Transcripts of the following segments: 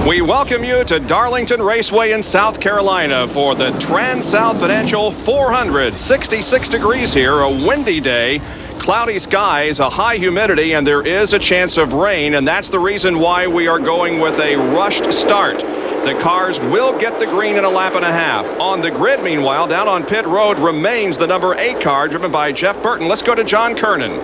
We welcome you to Darlington Raceway in South Carolina for the TranSouth Financial 400. 66 degrees here, a windy day, cloudy skies, a high humidity, and there is a chance of rain, and that's the reason why we are going with a rushed start. The cars will get the green in a lap and a half. On the grid, meanwhile, down on pit road remains the number 8 car driven by Jeff Burton. Let's go to John Kernan.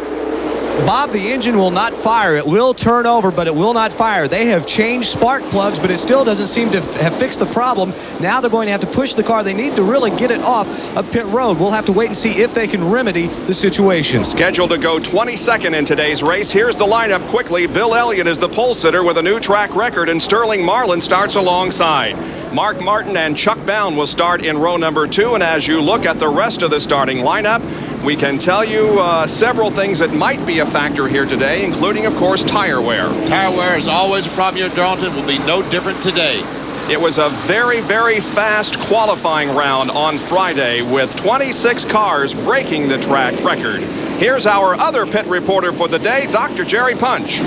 Bob, the engine will not fire. It will turn over, but it will not fire. They have changed spark plugs, but it still doesn't seem to have fixed the problem. Now they're going to have to push the car. They need to really get it off of pit road. We'll have to wait and see if they can remedy the situation. Scheduled to go 22nd in today's race. Here's the lineup quickly. Bill Elliott is the pole sitter with a new track record, and Sterling Marlin starts alongside. Mark Martin and Chuck Bound will start in row number 2, and as you look at the rest of the starting lineup, we can tell you several things that might be a factor here today, including, of course, tire wear. Tire wear is always a problem here at Darlington. Will be no different today. It was a very, very fast qualifying round on Friday with 26 cars breaking the track record. Here's our other pit reporter for the day, Dr. Jerry Punch.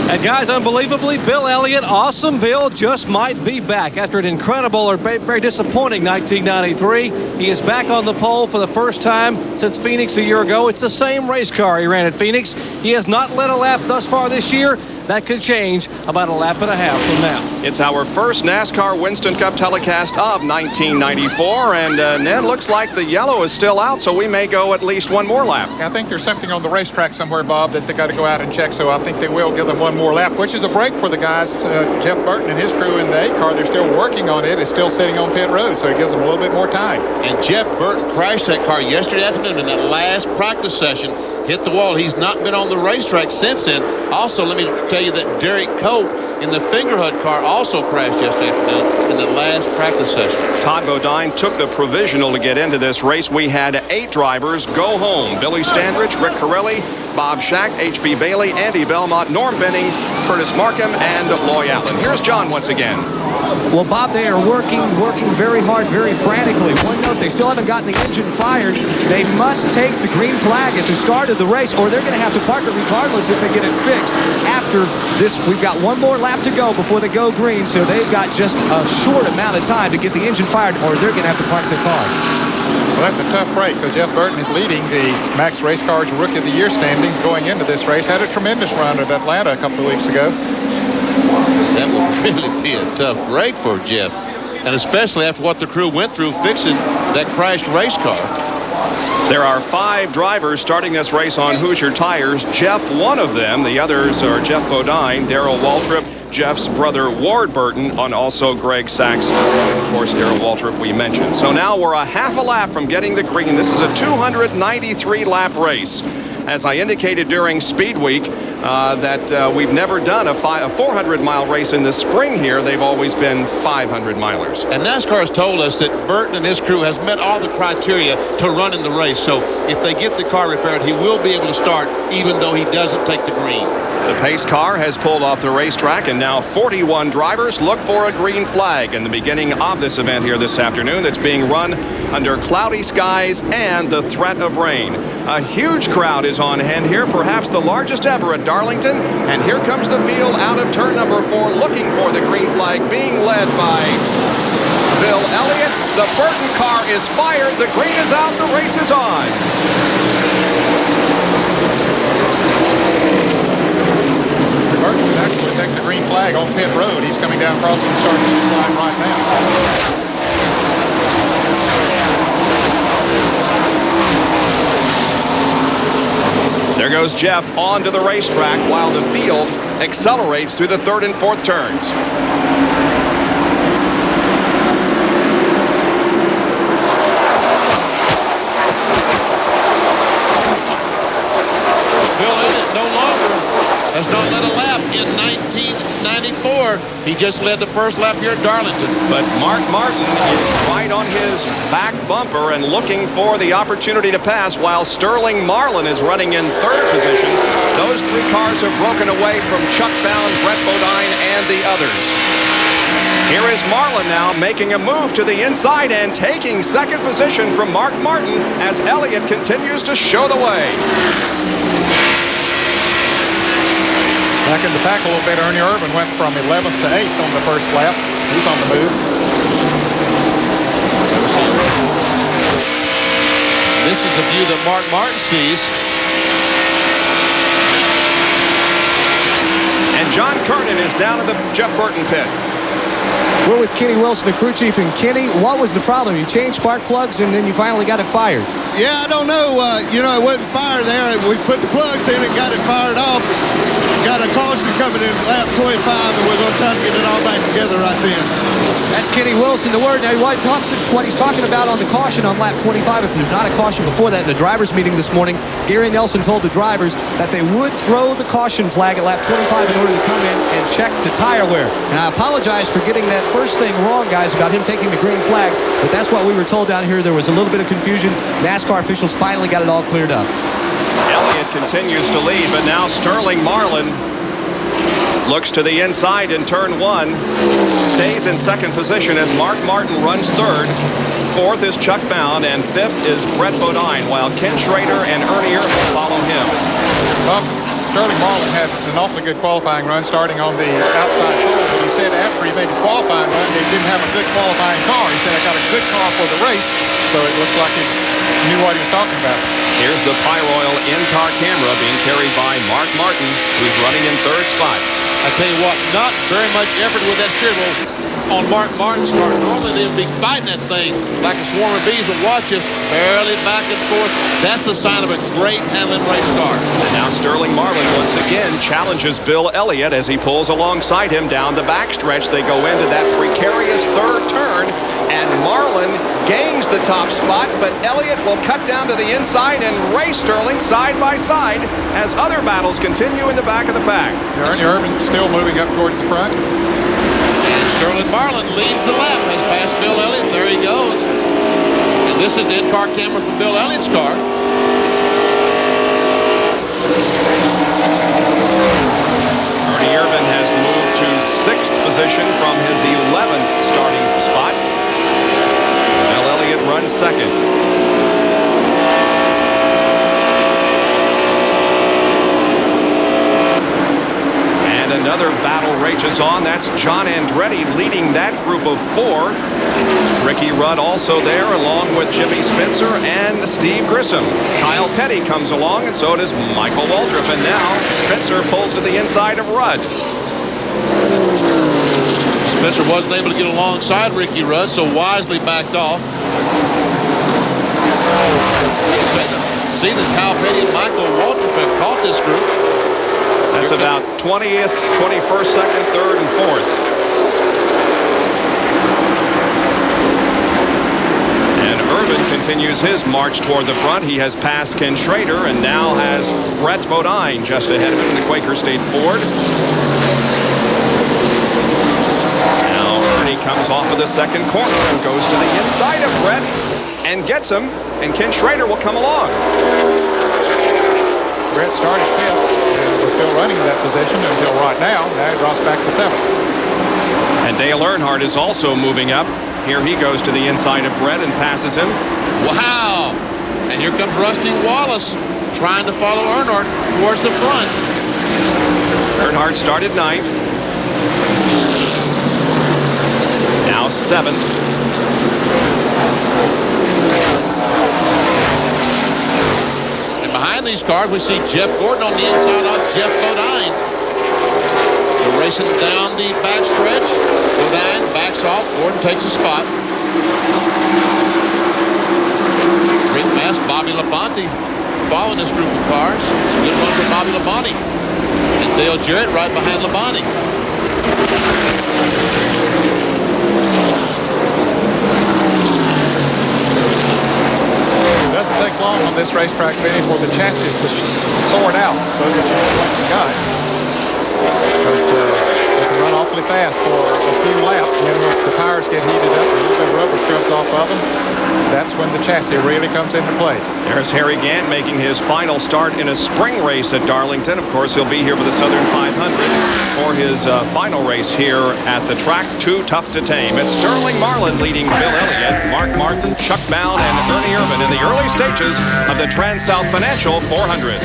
And guys, unbelievably, Bill Elliott, awesome Bill, just might be back after an incredible or very disappointing 1993. He is back on the pole for the first time since Phoenix a year ago. It's the same race car he ran at Phoenix. He has not led a lap thus far this year. That could change about a lap and a half from now. It's our first NASCAR Winston Cup telecast of 1994, and Ned, looks like the yellow is still out, so we may go at least one more lap. I think there's something on the racetrack somewhere, Bob, that they got to go out and check, so I think they will give them one more lap, which is a break for the guys. Jeff Burton and his crew in the 8 car, they're still working on it. It's still sitting on pit road, so it gives them a little bit more time. And Jeff Burton crashed that car yesterday afternoon in that last practice session. Hit the wall. He's not been on the racetrack since then. Also, let me tell you that Derek Cope in the Fingerhood car also crashed yesterday afternoon in the last practice session. Todd Bodine took the provisional to get into this race. We had 8 drivers go home. Billy Standridge, Rick Corelli, Bob Schacht, H.B. Bailey, Andy Belmont, Norm Benning, Curtis Markham, and Loy Allen. Here's John once again. Well, Bob, they are working very hard, very frantically. One note, they still haven't gotten the engine fired. They must take the green flag at the start of the race, or they're going to have to park it regardless if they get it fixed. After this, we've got one more lap to go before they go green, so they've got just a short amount of time to get the engine fired, or they're going to have to park the car. Well, that's a tough break because Jeff Burton is leading the Max Race Cars Rookie of the Year standings going into this race. Had a tremendous run at Atlanta a couple of weeks ago. That would really be a tough break for Jeff, and especially after what the crew went through fixing that crashed race car. There are 5 drivers starting this race on Hoosier tires. Jeff, one of them. The others are Jeff Bodine, Darrell Waltrip, Jeff's brother Ward Burton, and also Greg Sachs, and of course Darrell Waltrip we mentioned. So now we're a half a lap from getting the green. This is a 293 lap race. As I indicated during Speed Week, that we've never done a 400-mile race in the spring here. They've always been 500-milers. And NASCAR has told us that Burton and his crew has met all the criteria to run in the race. So if they get the car repaired, he will be able to start even though he doesn't take the green. The pace car has pulled off the racetrack, and now 41 drivers look for a green flag in the beginning of this event here this afternoon. That's being run under cloudy skies and the threat of rain. A huge crowd is on hand here, perhaps the largest ever at Darlington. And here comes the field out of turn number 4, looking for the green flag, being led by Bill Elliott. The Burton car is fired. The green is out. The race is on. Burton would actually take the green flag on pit road. He's coming down crossing the start line right now. There goes Jeff onto the racetrack while the field accelerates through the 3rd and 4th turns. Bill Elliott no longer has not led a lap in 1994. He just led the first lap here at Darlington. But Mark Martin is right on his back bumper and looking for the opportunity to pass, while Sterling Marlin is running in 3rd position. Those 3 cars have broken away from Chuck Bound, Brett Bodine, and the others. Here is Marlin now making a move to the inside and taking 2nd position from Mark Martin as Elliott continues to show the way. Back in the pack a little bit, Ernie Irvin went from 11th to 8th on the first lap. He's on the move. This is the view that Mark Martin sees. And John Kernan is down at the Jeff Burton pit. We're with Kenny Wilson, the crew chief. And Kenny, what was the problem? You changed spark plugs and then you finally got it fired. Yeah, I don't know. It wasn't fired there. We put the plugs in and got it fired off. Got a caution coming in lap 25, and we're going to try to get it all back together right then. That's Kenny Wilson, the word. Now, what he's talking about on the caution on lap 25, if there's not a caution before that in the drivers' meeting this morning, Gary Nelson told the drivers that they would throw the caution flag at lap 25 in order to come in and check the tire wear. And I apologize for getting that first thing wrong, guys, about him taking the green flag, but that's what we were told down here. There was a little bit of confusion. NASCAR officials finally got it all cleared up. Elliott continues to lead, but now Sterling Marlin looks to the inside in turn 1, stays in second position as Mark Martin runs third. Fourth is Chuck Bound, and fifth is Brett Bodine, while Ken Schrader and Ernie Irvin follow him. Sterling Marlin had an awfully good qualifying run starting on the outside pole, but he said after he made his qualifying run, he didn't have a good qualifying car. He said, I got a good car for the race, so it looks like he knew what he was talking about. Here's the Pyroil in-car camera being carried by Mark Martin, who's running in third spot. I tell you what, not very much effort with that steering wheel on Mark Martin's car. Normally they'd be fighting that thing like a swarm of bees, but watch, just barely back and forth. That's a sign of a great handling race car. And now Sterling Marlin once again challenges Bill Elliott as he pulls alongside him down the backstretch. They go into that precarious third turn, and Marlin gains the top spot, but Elliott will cut down to the inside and race Sterling side by side as other battles continue in the back of the pack. Ernie Irvin still moving up towards the front. And Sterling Marlin leads the lap, has passed Bill Elliott. There he goes. And this is the in-car camera from Bill Elliott's car. Ernie Irvin has moved to sixth position from his 11th starting spot. Bill Elliott runs second. Another battle rages on. That's John Andretti leading that group of four. Ricky Rudd also there, along with Jimmy Spencer and Steve Grissom. Kyle Petty comes along, and so does Michael Waltrip. And now Spencer pulls to the inside of Rudd. Spencer wasn't able to get alongside Ricky Rudd, so wisely backed off. See that Kyle Petty and Michael Waltrip have caught this group. That's about 20th, 21st, 2nd, 3rd, and 4th. And Irvin continues his march toward the front. He has passed Ken Schrader and now has Brett Bodine just ahead of him in the Quaker State Ford. Now Ernie comes off of the second corner and goes to the inside of Brett and gets him, and Ken Schrader will come along. Brett started fifth and was still running in that position until right now. Now he drops back to seventh. And Dale Earnhardt is also moving up. Here he goes to the inside of Brett and passes him. Wow! And here comes Rusty Wallace trying to follow Earnhardt towards the front. Earnhardt started ninth. Now seventh. Behind these cars, we see Jeff Gordon on the inside of Jeff Bodine. They're racing down the backstretch. Bodine backs off. Gordon takes a spot. Great pass, Bobby Labonte following this group of cars. Good run for Bobby Labonte. And Dale Jarrett right behind Labonte. It doesn't take long on this racetrack, Vinny, for the chassis to sort out so that you know what you got. Because they can run awfully fast for a few laps. And then once the tires get heated up, a little bit of rubber comes off of them. That's when the chassis really comes into play. There's Harry Gant making his final start in a spring race at Darlington. Of course, he'll be here for the Southern 500 for his final race here at the track. Too tough to tame. It's Sterling Marlin leading Bill Elliott, Mark Martin, Chuck Bound, and Ernie Irvin in the early stages of the TranSouth Financial 400.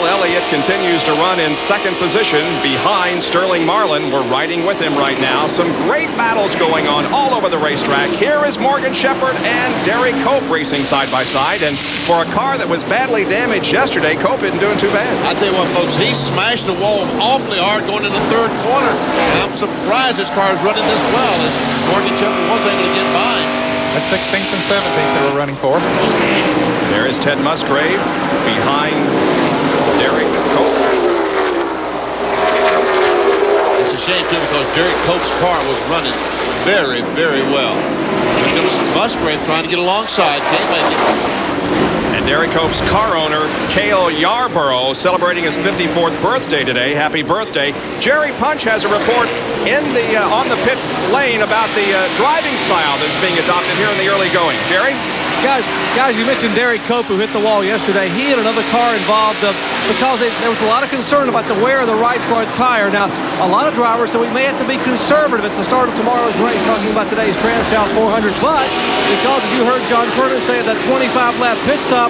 Elliott continues to run in second position behind Sterling Marlin. We're riding with him right now. Some great battles going on all over the racetrack. Here is Morgan Shepherd and Derek Cope racing side by side. And for a car that was badly damaged yesterday, Cope isn't doing too bad. I tell you what, folks, he smashed the wall awfully hard going in the third corner. And I'm surprised this car is running this well as Morgan Shepherd was able to get by. That's 16th and 17th they were running for. There is Ted Musgrave behind Derek Cope. It's a shame, too, because Derek Cope's car was running very, very well. Here comes Musgrave trying to get alongside. Can't make it. And Derek Cope's car owner, Cale Yarborough, celebrating his 54th birthday today. Happy birthday. Jerry Punch has a report in the on the pit lane about the driving style that's being adopted here in the early going. Jerry? Guys, you mentioned Derek Cope, who hit the wall yesterday. He and another car involved because there was a lot of concern about the wear of the right front tire. Now, a lot of drivers said we may have to be conservative at the start of tomorrow's race, talking about today's TranSouth 400. But because, as you heard John Curtis say, that 25-lap pit stop,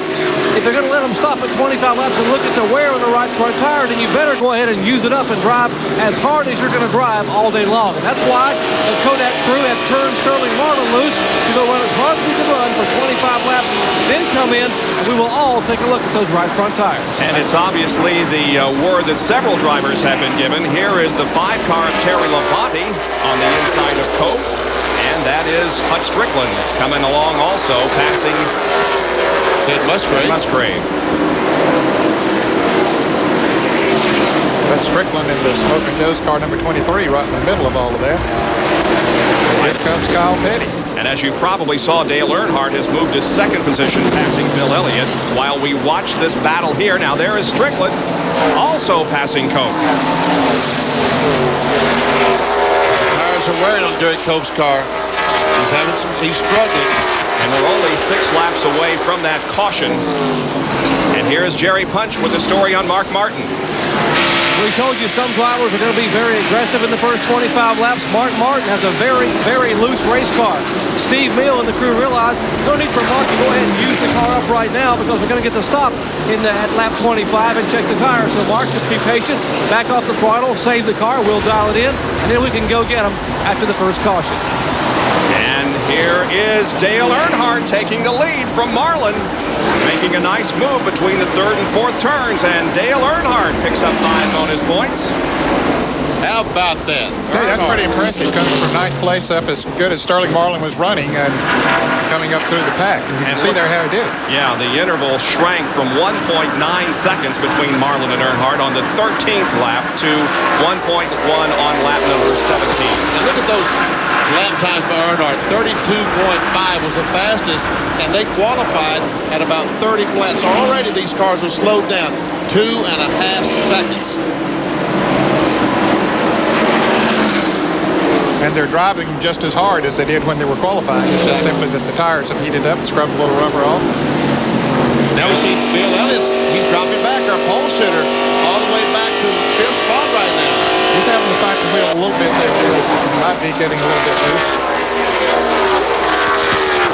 if they're going to let them stop at 25 laps and look at the wear on the right front tire, then you better go ahead and use it up and drive as hard as you're going to drive all day long. And that's why the Kodak crew have turned Sterling Marlin loose to go run as hard as he can run for 25 laps, then come in, and we will all take a look at those right front tires. And it's obviously the word that several drivers have been given. Here is the 5-car of Terry Labonte on the inside of Cope. And that is Hut Strickland coming along also, passing Ted Musgrave. But Strickland in the Smoke and Joe's car number 23 right in the middle of all of that. Here comes Kyle Petty. And as you probably saw, Dale Earnhardt has moved to second position, passing Bill Elliott, while we watch this battle here. Now there is Strickland, also passing Cope. Tires are wearing on Derek Cope's car. He's struggling. And we're only 6 laps away from that caution. And here is Jerry Punch with a story on Mark Martin. We told you some drivers are going to be very aggressive in the first 25 laps. Mark Martin has a very, very loose race car. Steve Mill and the crew realize no need for Mark to go ahead and use the car up right now because we're going to get the stop at lap 25 and check the tires. So Mark, just be patient, back off the throttle, save the car, we'll dial it in, and then we can go get him after the first caution. And here is Dale Earnhardt taking the lead from Marlin, making a nice move between the third and fourth turns, and Dale Earnhardt picks up 5 bonus points. How about that? That's pretty impressive, coming from 9th place up as good as Sterling Marlin was running and coming up through the pack. You can see there how he did it. Yeah, the interval shrank from 1.9 seconds between Marlin and Earnhardt on the 13th lap to 1.1 on lap number 17. And look at those lap times by Earnhardt. 32.5 was the fastest, and they qualified at about 30 flat. So already these cars were slowed down 2.5 seconds. And they're driving just as hard as they did when they were qualifying. It's just simply that the tires have heated up and scrubbed a little rubber off. Now we see Bill Elliott. He's dropping back, our pole sitter, all the way back to 5th spot right now. He's having to fight the wheel a little bit there. He might be getting a little bit loose.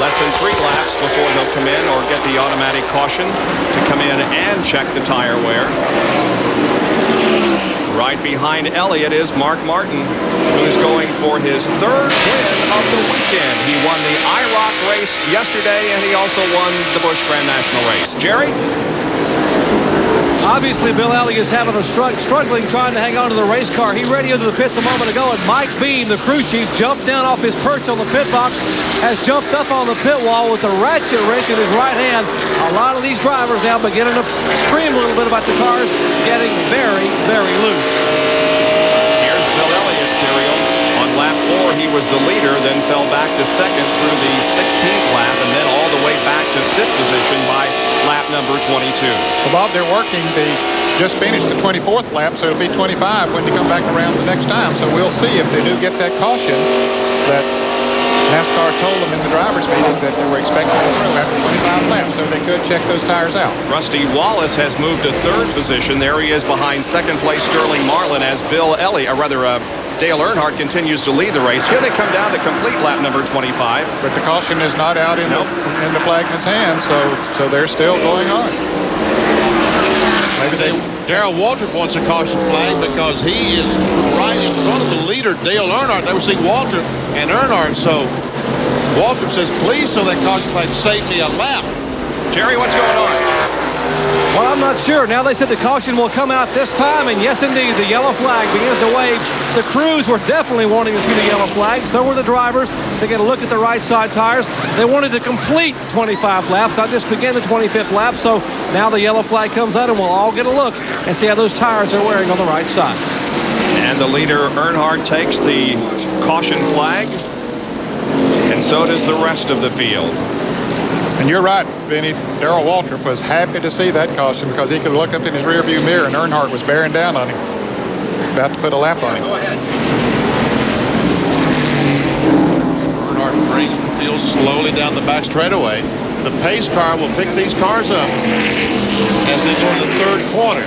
Less than 3 laps before they'll come in or get the automatic caution to come in and check the tire wear. Right behind Elliott is Mark Martin, who's going for his 3rd win of the weekend. He won the IROC race yesterday, and he also won the Busch Grand National race. Jerry? Obviously, Bill Elliott is having a struggling trying to hang on to the race car. He radioed to the pits a moment ago, and Mike Beam, the crew chief, jumped down off his perch on the pit box, has jumped up on the pit wall with a ratchet wrench in his right hand. A lot of these drivers now beginning to scream a little bit about the cars getting very, very loose. Here's Bill Elliott's serial. On lap 4, he was the leader, then fell back to 2nd through the 16th lap, and then all the way back to 5th position by lap number 22. Well, Bob, they're working. They just finished the 24th lap, so it'll be 25 when they come back around the next time. So we'll see if they do get that caution that NASCAR told them in the driver's meeting that they were expecting to throw after 25 laps, so they could check those tires out. Rusty Wallace has moved to 3rd position. There he is behind 2nd place Sterling Marlin as Bill Elliott, or rather Dale Earnhardt continues to lead the race. Here they come down to complete lap number 25. But the caution is not out in the flagman's hand, so they're still going on. Darrell Waltrip wants a caution flag because he is right in front of the leader, Dale Earnhardt. They were seeing Waltrip and Earnhardt, so Waltrip says, please show that caution flag to save me a lap. Jerry, what's going on? Well, I'm not sure. Now they said the caution will come out this time, and yes, indeed, the yellow flag begins to wave. The crews were definitely wanting to see the yellow flag. So were the drivers to get a look at the right side tires. They wanted to complete 25 laps, not just begin the 25th lap. So now the yellow flag comes out, and we'll all get a look and see how those tires are wearing on the right side. And the leader, Earnhardt, takes the caution flag, and so does the rest of the field. And you're right, Benny. Darrell Waltrip was happy to see that caution because he could look up in his rearview mirror and Earnhardt was bearing down on him, about to put a lap on him. Earnhardt brings the field slowly down the back straightaway. The pace car will pick these cars up as they go in the third corner.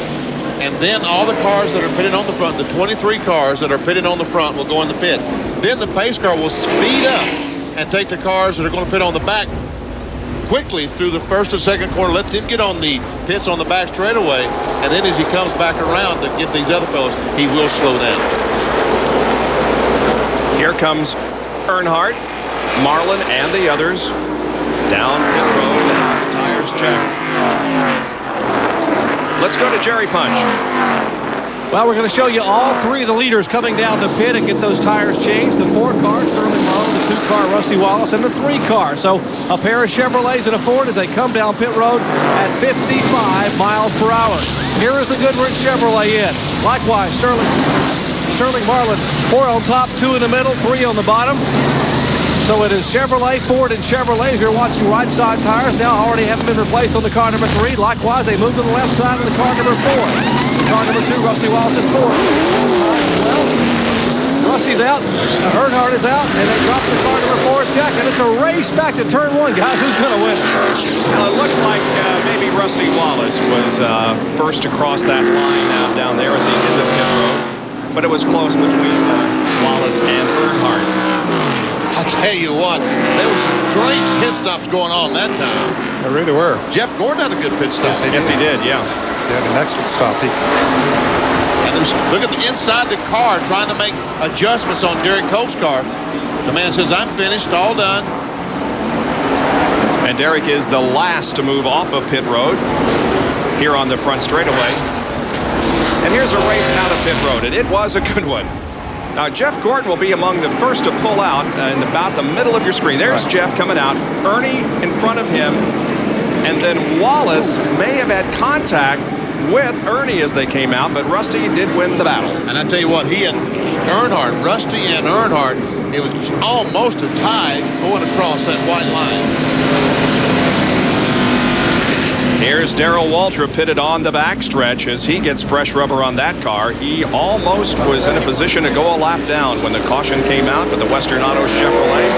And then all the cars that are pitted on the front, the 23 cars that are pitted on the front will go in the pits. Then the pace car will speed up and take the cars that are going to pit on the back quickly through the first and second corner, let them get on the pits on the back straightaway, and then as he comes back around to get these other fellows, he will slow down. Here comes Earnhardt, Marlin, and the others down pit road as the tires check. Let's go to Jerry Punch. Well, we're going to show you all three of the leaders coming down the pit and get those tires changed. The 4 car, Sterling Marlin, the 2 car, Rusty Wallace, and the 3 car. So a pair of Chevrolets and a Ford as they come down pit road at 55 miles per hour. Here is the Goodrich Chevrolet in. Likewise, Sterling Marlin, 4 on top, 2 in the middle, 3 on the bottom. So it is Chevrolet, Ford, and Chevrolet. You're watching right side tires now already haven't been replaced on the car number 3. Likewise, they move to the left side of the car number 4. Car number 2, Rusty Wallace is 4. Well, Rusty's out, Earnhardt is out, and they drop the car number 4 check, and it's a race back to turn 1, guys. Who's going to win? Well, it looks like maybe Rusty Wallace was first to cross that line down there at the end of pit road, but it was close between Wallace and Earnhardt. I tell you what, there were some great pit stops going on that time. There really were. Jeff Gordon had a good pit stop. Yes, he did, yeah. Yeah, an excellent stop. And look at the inside the car trying to make adjustments on Derek Cope's car. The man says, I'm finished, all done. And Derek is the last to move off of pit road here on the front straightaway. And here's a race out of pit road, and it was a good one. Now, Jeff Gordon will be among the first to pull out in about the middle of your screen. There's right. Jeff coming out, Ernie in front of him, and then Wallace may have had contact with Ernie as they came out, but Rusty did win the battle. And I tell you what, he and Earnhardt, Rusty and Earnhardt, it was almost a tie going across that white line. Here's Darrell Waltrip pitted on the backstretch as he gets fresh rubber on that car. He almost was in a position to go a lap down when the caution came out with the Western Auto Chevrolet.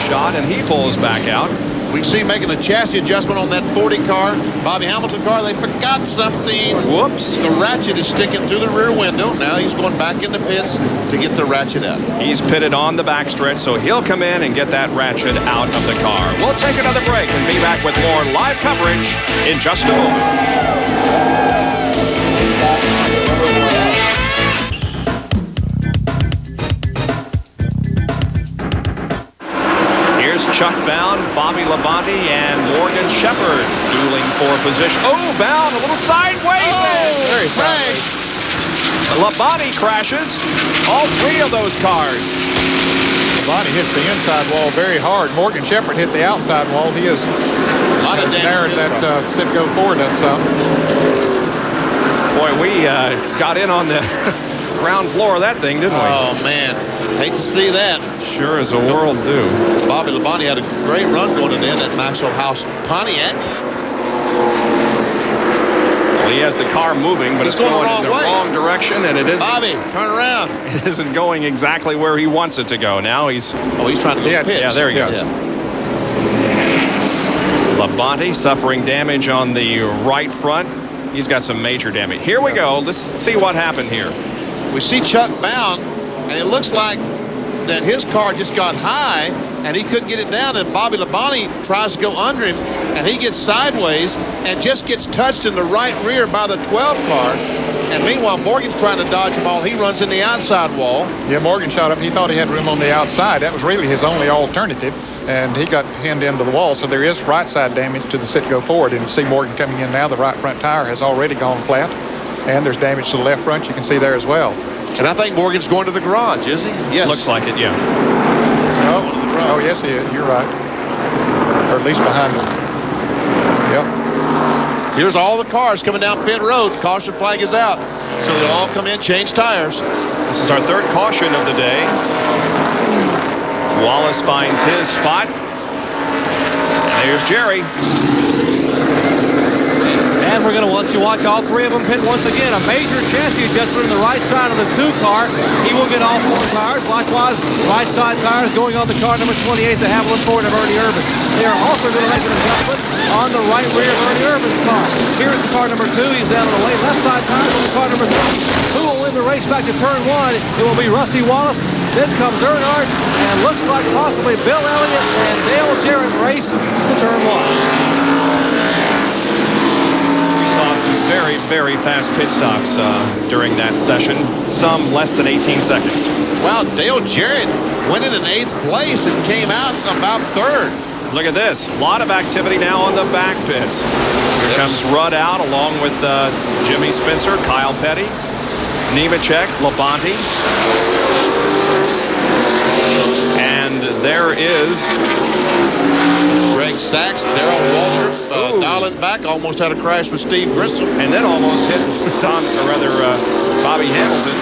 Shot, and he pulls back out. We see making a chassis adjustment on that 40 car, Bobby Hamilton car. They forgot something. Whoops. The ratchet is sticking through the rear window. Now he's going back in the pits to get the ratchet out. He's pitted on the backstretch, so he'll come in and get that ratchet out of the car. We'll take another break and be back with more live coverage in just a moment. Chuck Bound, Bobby Labonte, and Morgan Shepherd dueling for position. Oh, Bound a little sideways. Very sideways. Labonte crashes all 3 of those cars. Labonte hits the inside wall very hard. Morgan Shepherd hit the outside wall. He has narrowed that Citgo Ford up some. Boy, we got in on the ground floor of that thing, didn't we? Oh, man. Hate to see that. Sure as the world do. Bobby Labonte had a great run going in at Maxwell House Pontiac. Well, he has the car moving, but it's going in the wrong direction, and it isn't. Bobby, turn around. It isn't going exactly where he wants it to go. Now he's trying to go to pits. Yeah, there he goes. Yeah. Labonte suffering damage on the right front. He's got some major damage. Here we go. Let's see what happened here. We see Chuck Bound, and it looks like that his car just got high and he couldn't get it down, and Bobby Labonte tries to go under him, and he gets sideways and just gets touched in the right rear by the 12 car. And meanwhile, Morgan's trying to dodge them all. He runs in the outside wall. Yeah, Morgan shot up. He thought he had room on the outside. That was really his only alternative, and he got pinned into the wall. So there is right side damage to the sit-go forward. And you see Morgan coming in now. The right front tire has already gone flat, and there's damage to the left front. You can see there as well. And I think Morgan's going to the garage, is he? Yes. Looks like it, yeah. Oh, yes, he is. You're right. Or at least behind him. Yep. Here's all the cars coming down pit road. Caution flag is out. So they'll all come in, change tires. This is our third caution of the day. Wallace finds his spot. There's Jerry. And we're going to want you watch all three of them pit once again. A major chassis adjustment on the right side of the 2 car. He will get all 4 tires. Likewise, right side tires going on the car number 28, the Haviland Ford of Ernie Irvin. They are also going to make an adjustment on the right rear of Ernie Irvin's car. Here's the car number 2. He's down on the left side tires on the car number 3. Who will win the race back to turn 1? It will be Rusty Wallace. Then comes Earnhardt, and looks like possibly Bill Elliott and Dale Jarrett race to turn 1. Some very, very fast pit stops during that session. Some less than 18 seconds. Wow, Dale Jarrett went in 8th place and came out about 3rd. Look at this. A lot of activity now on the back pits. Here comes Rudd out along with Jimmy Spencer, Kyle Petty, Nemechek, Labonte. And there is Greg Sachs, Darrell Waltrip, dialing back, almost had a crash with Steve Grissom. And then almost hit Bobby Hamilton.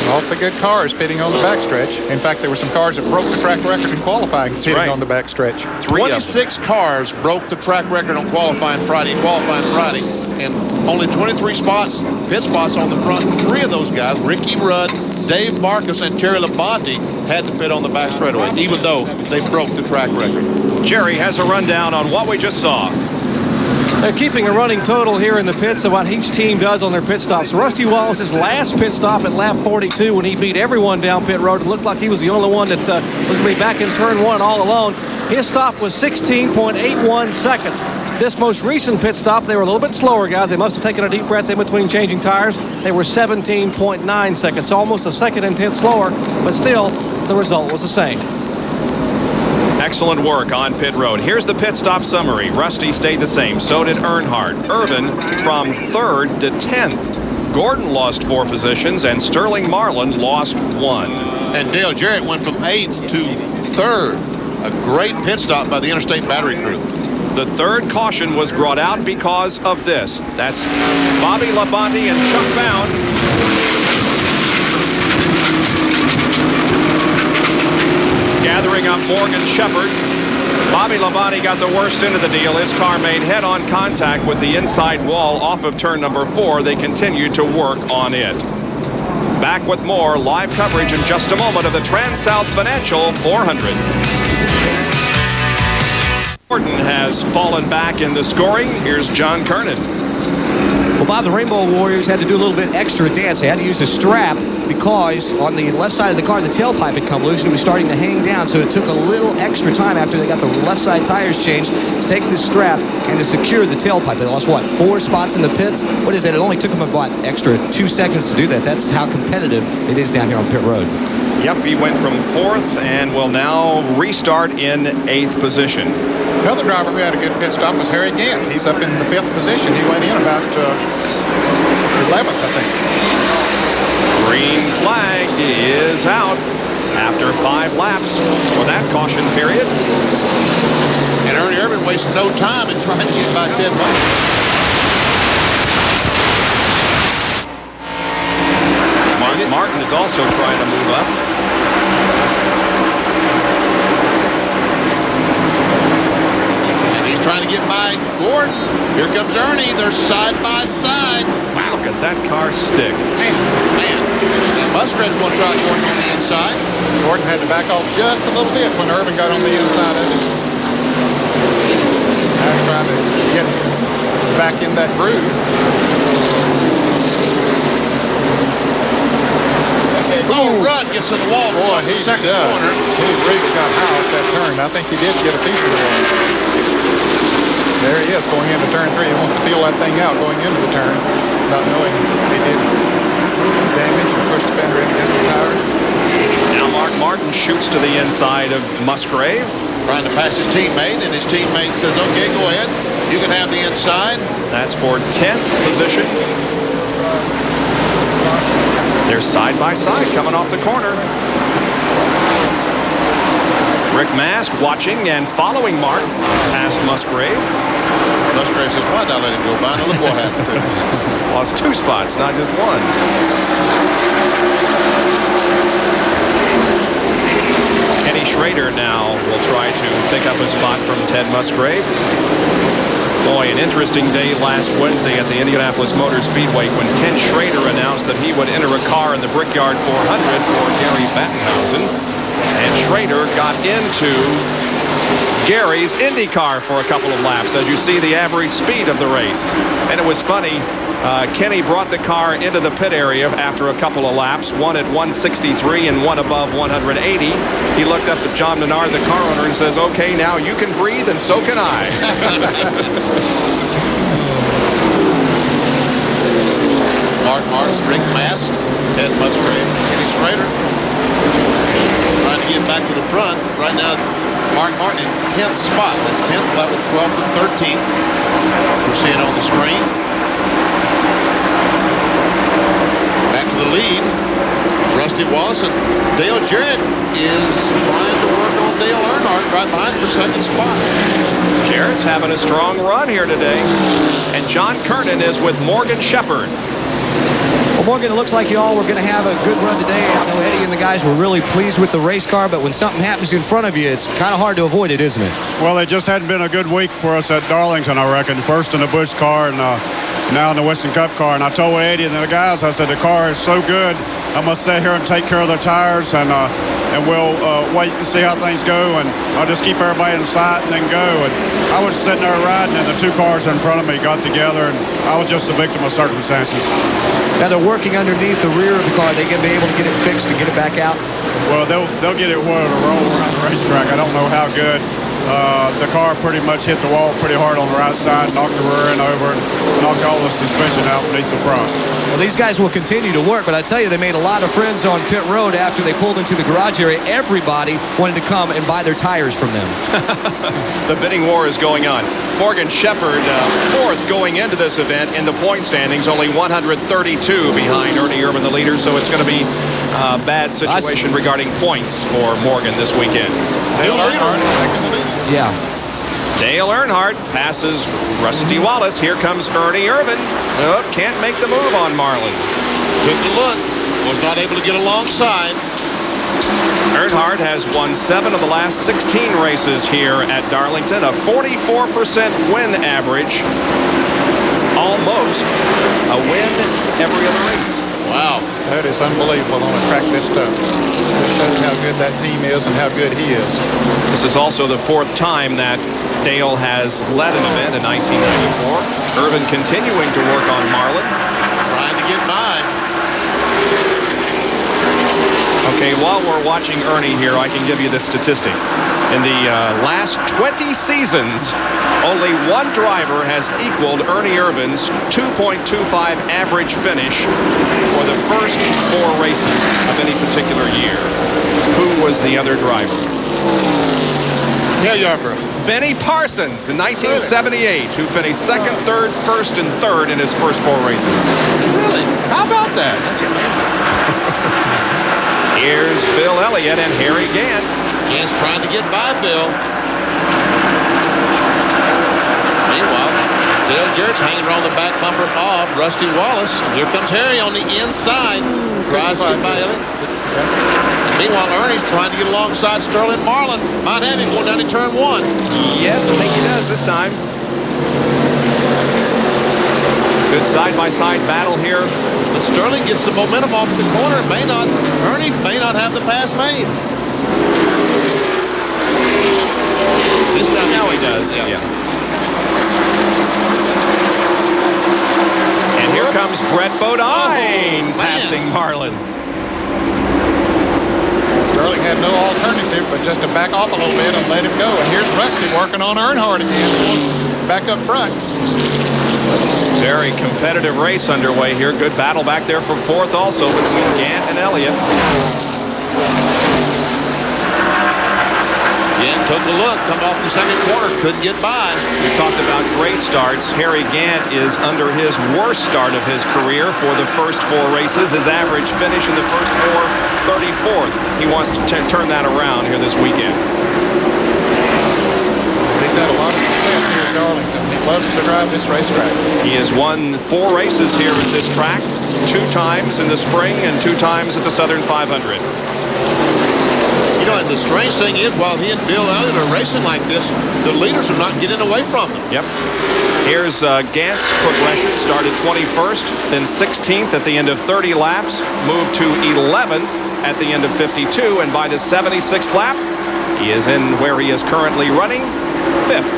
All the good cars pitting on the backstretch. In fact, there were some cars that broke the track record in qualifying pitting on the backstretch. 26 cars broke the track record on qualifying Friday, and only 23 pit spots on the front. 3 of those guys, Ricky Rudd, Dave Marcus, and Terry Labonte, had to pit on the back straightaway, even though they broke the track record. Jerry has a rundown on what we just saw. They're keeping a running total here in the pits of what each team does on their pit stops. Rusty Wallace's last pit stop at lap 42 when he beat everyone down pit road. It looked like he was the only one that was going to be back in turn 1 all alone. His stop was 16.81 seconds. This most recent pit stop, they were a little bit slower, guys. They must have taken a deep breath in between changing tires. They were 17.9 seconds, almost a second and 10th slower, but still, the result was the same. Excellent work on pit road. Here's the pit stop summary. Rusty stayed the same. So did Earnhardt. Irvin from 3rd to 10th. Gordon lost 4 positions, and Sterling Marlin lost 1. And Dale Jarrett went from 8th to 3rd. A great pit stop by the Interstate Battery crew. The 3rd caution was brought out because of this. That's Bobby Labonte and Chuck Bound. Gathering up Morgan Shepherd. Bobby Labonte got the worst end of the deal. His car made head-on contact with the inside wall off of turn number 4. They continued to work on it. Back with more live coverage in just a moment of the TranSouth Financial 400. Gordon has fallen back in the scoring. Here's John Kernan. Well, Bob, the Rainbow Warriors had to do a little bit extra dance. They had to use a strap because on the left side of the car, the tailpipe had come loose and it was starting to hang down. So it took a little extra time after they got the left side tires changed to take the strap and to secure the tailpipe. They lost, what, 4 spots in the pits? What is it? It only took them about extra 2 seconds to do that. That's how competitive it is down here on pit road. Yep, he went from 4th and will now restart in 8th position. Another driver who had a good pit stop was Harry Gant. He's up in the 5th position. He went in about 11th, I think. Green flag is out after 5 laps for that caution period. And Ernie Irvin wasted no time in trying to get by Ted Martin. Martin is also trying to move up. And he's trying to get by Gordon. Here comes Ernie. They're side by side. Wow, look at that car stick. Man. And Muskrat's going to try Gordon on the inside. Gordon had to back off just a little bit when Irvin got on the inside of it. Now he's trying to get back in that groove. Oh, Rudd gets in the wall. Boy, he second does. corner. He really got high off that turn. I think he did get a piece of the wall. There he is going into turn 3. He wants to feel that thing out going into the turn, not knowing if he did damage or pushed the fender in against the tire. Now Mark Martin shoots to the inside of Musgrave. Trying to pass his teammate, and his teammate says, okay, go ahead. You can have the inside. That's for 10th position. They're side by side coming off the corner. Rick Mast watching and following Mark past Musgrave. Musgrave says, why not let him go by? Now look what happened to him. Lost 2 spots, not just 1. Kenny Schrader now will try to pick up a spot from Ted Musgrave. Boy, an interesting day last Wednesday at the Indianapolis Motor Speedway when Ken Schrader announced that he would enter a car in the Brickyard 400 for Gary Battenhausen. And Schrader got into Gary's Indy car for a couple of laps, as you see the average speed of the race. And it was funny. Kenny brought the car into the pit area after a couple of laps, one at 163 and one above 180. He looked up at John Menard, the car owner, and says, okay, now you can breathe and so can I. Mark Martin, Rick Mast, Ted Musgrave, Kenny Schrader. Trying to get back to the front. Right now, Mark Martin in 10th spot. That's 10th level, 12th and 13th. We're seeing on the screen. Back to the lead. Rusty Wallace and Dale Jarrett is trying to work on Dale Earnhardt right behind for 2nd spot. Jarrett's having a strong run here today. And John Kernan is with Morgan Shepherd. Well, Morgan, it looks like you all were going to have a good run today. I know Eddie and the guys were really pleased with the race car, but when something happens in front of you, it's kind of hard to avoid it, isn't it? Well, it just hadn't been a good week for us at Darlington, I reckon. First in the Busch car and now in the Winston Cup car. And I told Eddie and the guys, I said, the car is so good, I must sit here and take care of the tires, and we'll wait and see how things go, and I'll just keep everybody in sight and then go. And I was sitting there riding, and the 2 cars in front of me got together, and I was just a victim of circumstances. Now they're working underneath the rear of the car. They can be able to get it fixed and get it back out? Well, they'll get it where it'll roll around the racetrack. I don't know how good. The car pretty much hit the wall pretty hard on the right side, knocked the rear end over, and knocked all the suspension out beneath the front. Well, these guys will continue to work, but I tell you, they made a lot of friends on pit road after they pulled into the garage area. Everybody wanted to come and buy their tires from them. The bidding war is going on. Morgan Shepherd, 4th going into this event in the point standings, only 132 behind Ernie Irvin, the leader, so it's going to be a bad situation regarding points for Morgan this weekend. Dale Earnhardt. Yeah. Dale Earnhardt passes Rusty Wallace. Here comes Ernie Irvin. Oh, can't make the move on Marlin. Took the look. Was not able to get alongside. Earnhardt has won 7 of the last 16 races here at Darlington. A 44% win average. Almost a win every other race. Wow. That is unbelievable on a track this tough. This shows how good that team is and how good he is. This is also the 4th time that Dale has led an event in 1994. Irvin continuing to work on Marlin. Trying to get by. Okay, while we're watching Ernie here, I can give you this statistic. In the last 20 seasons, only 1 driver has equaled Ernie Irvin's 2.25 average finish for the first 4 races of any particular year. Who was the other driver? Dale Yarborough. Benny Parsons in 1978, who finished 2nd, 3rd, 1st, and 3rd in his first 4 races. Really? How about that? That's amazing. Here's Bill Elliott and Harry Gant. Gant's trying to get by Bill. Meanwhile, Dale Jarrett's hanging around the back bumper of Rusty Wallace. Here comes Harry on the inside. Tries to get by Elliott. Meanwhile, Ernie's trying to get alongside Sterling Marlin. Might have him going down to turn 1. Yes, I think he does this time. Good side-by-side battle here. But Sterling gets the momentum off the corner. Ernie may not have the pass made. This time Now he does. Yeah. And here comes Brett Bodine passing Marlin. Sterling had no alternative but just to back off a little bit and let him go. And here's Rusty working on Earnhardt again. back up front. Very competitive race underway here. Good battle back there for fourth also between Gant and Elliott. Gant took a look, come off the second corner, couldn't get by. We talked about great starts. Harry Gant is under his worst start of his career for the first 4 races. His average finish in the first 4, 34th. He wants to turn that around here this weekend. He's had a lot of success here at Darlington. He loves to drive this racetrack. He has won 4 races here at this track, 2 times in the spring and 2 times at the Southern 500. You know, and the strange thing is, while he and Bill Elliott are racing like this, the leaders are not getting away from them. Yep. Here's Gant's progression. Started 21st, then 16th at the end of 30 laps, moved to 11th at the end of 52, and by the 76th lap, he is in where he is currently running, 5th.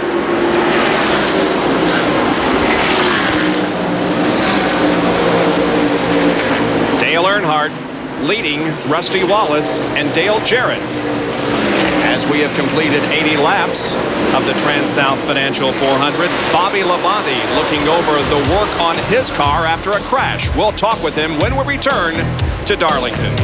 Dale Earnhardt leading Rusty Wallace and Dale Jarrett as we have completed 80 laps of the TranSouth Financial 400. Bobby Labonte looking over the work on his car after a crash. We'll talk with him when we return to Darlington.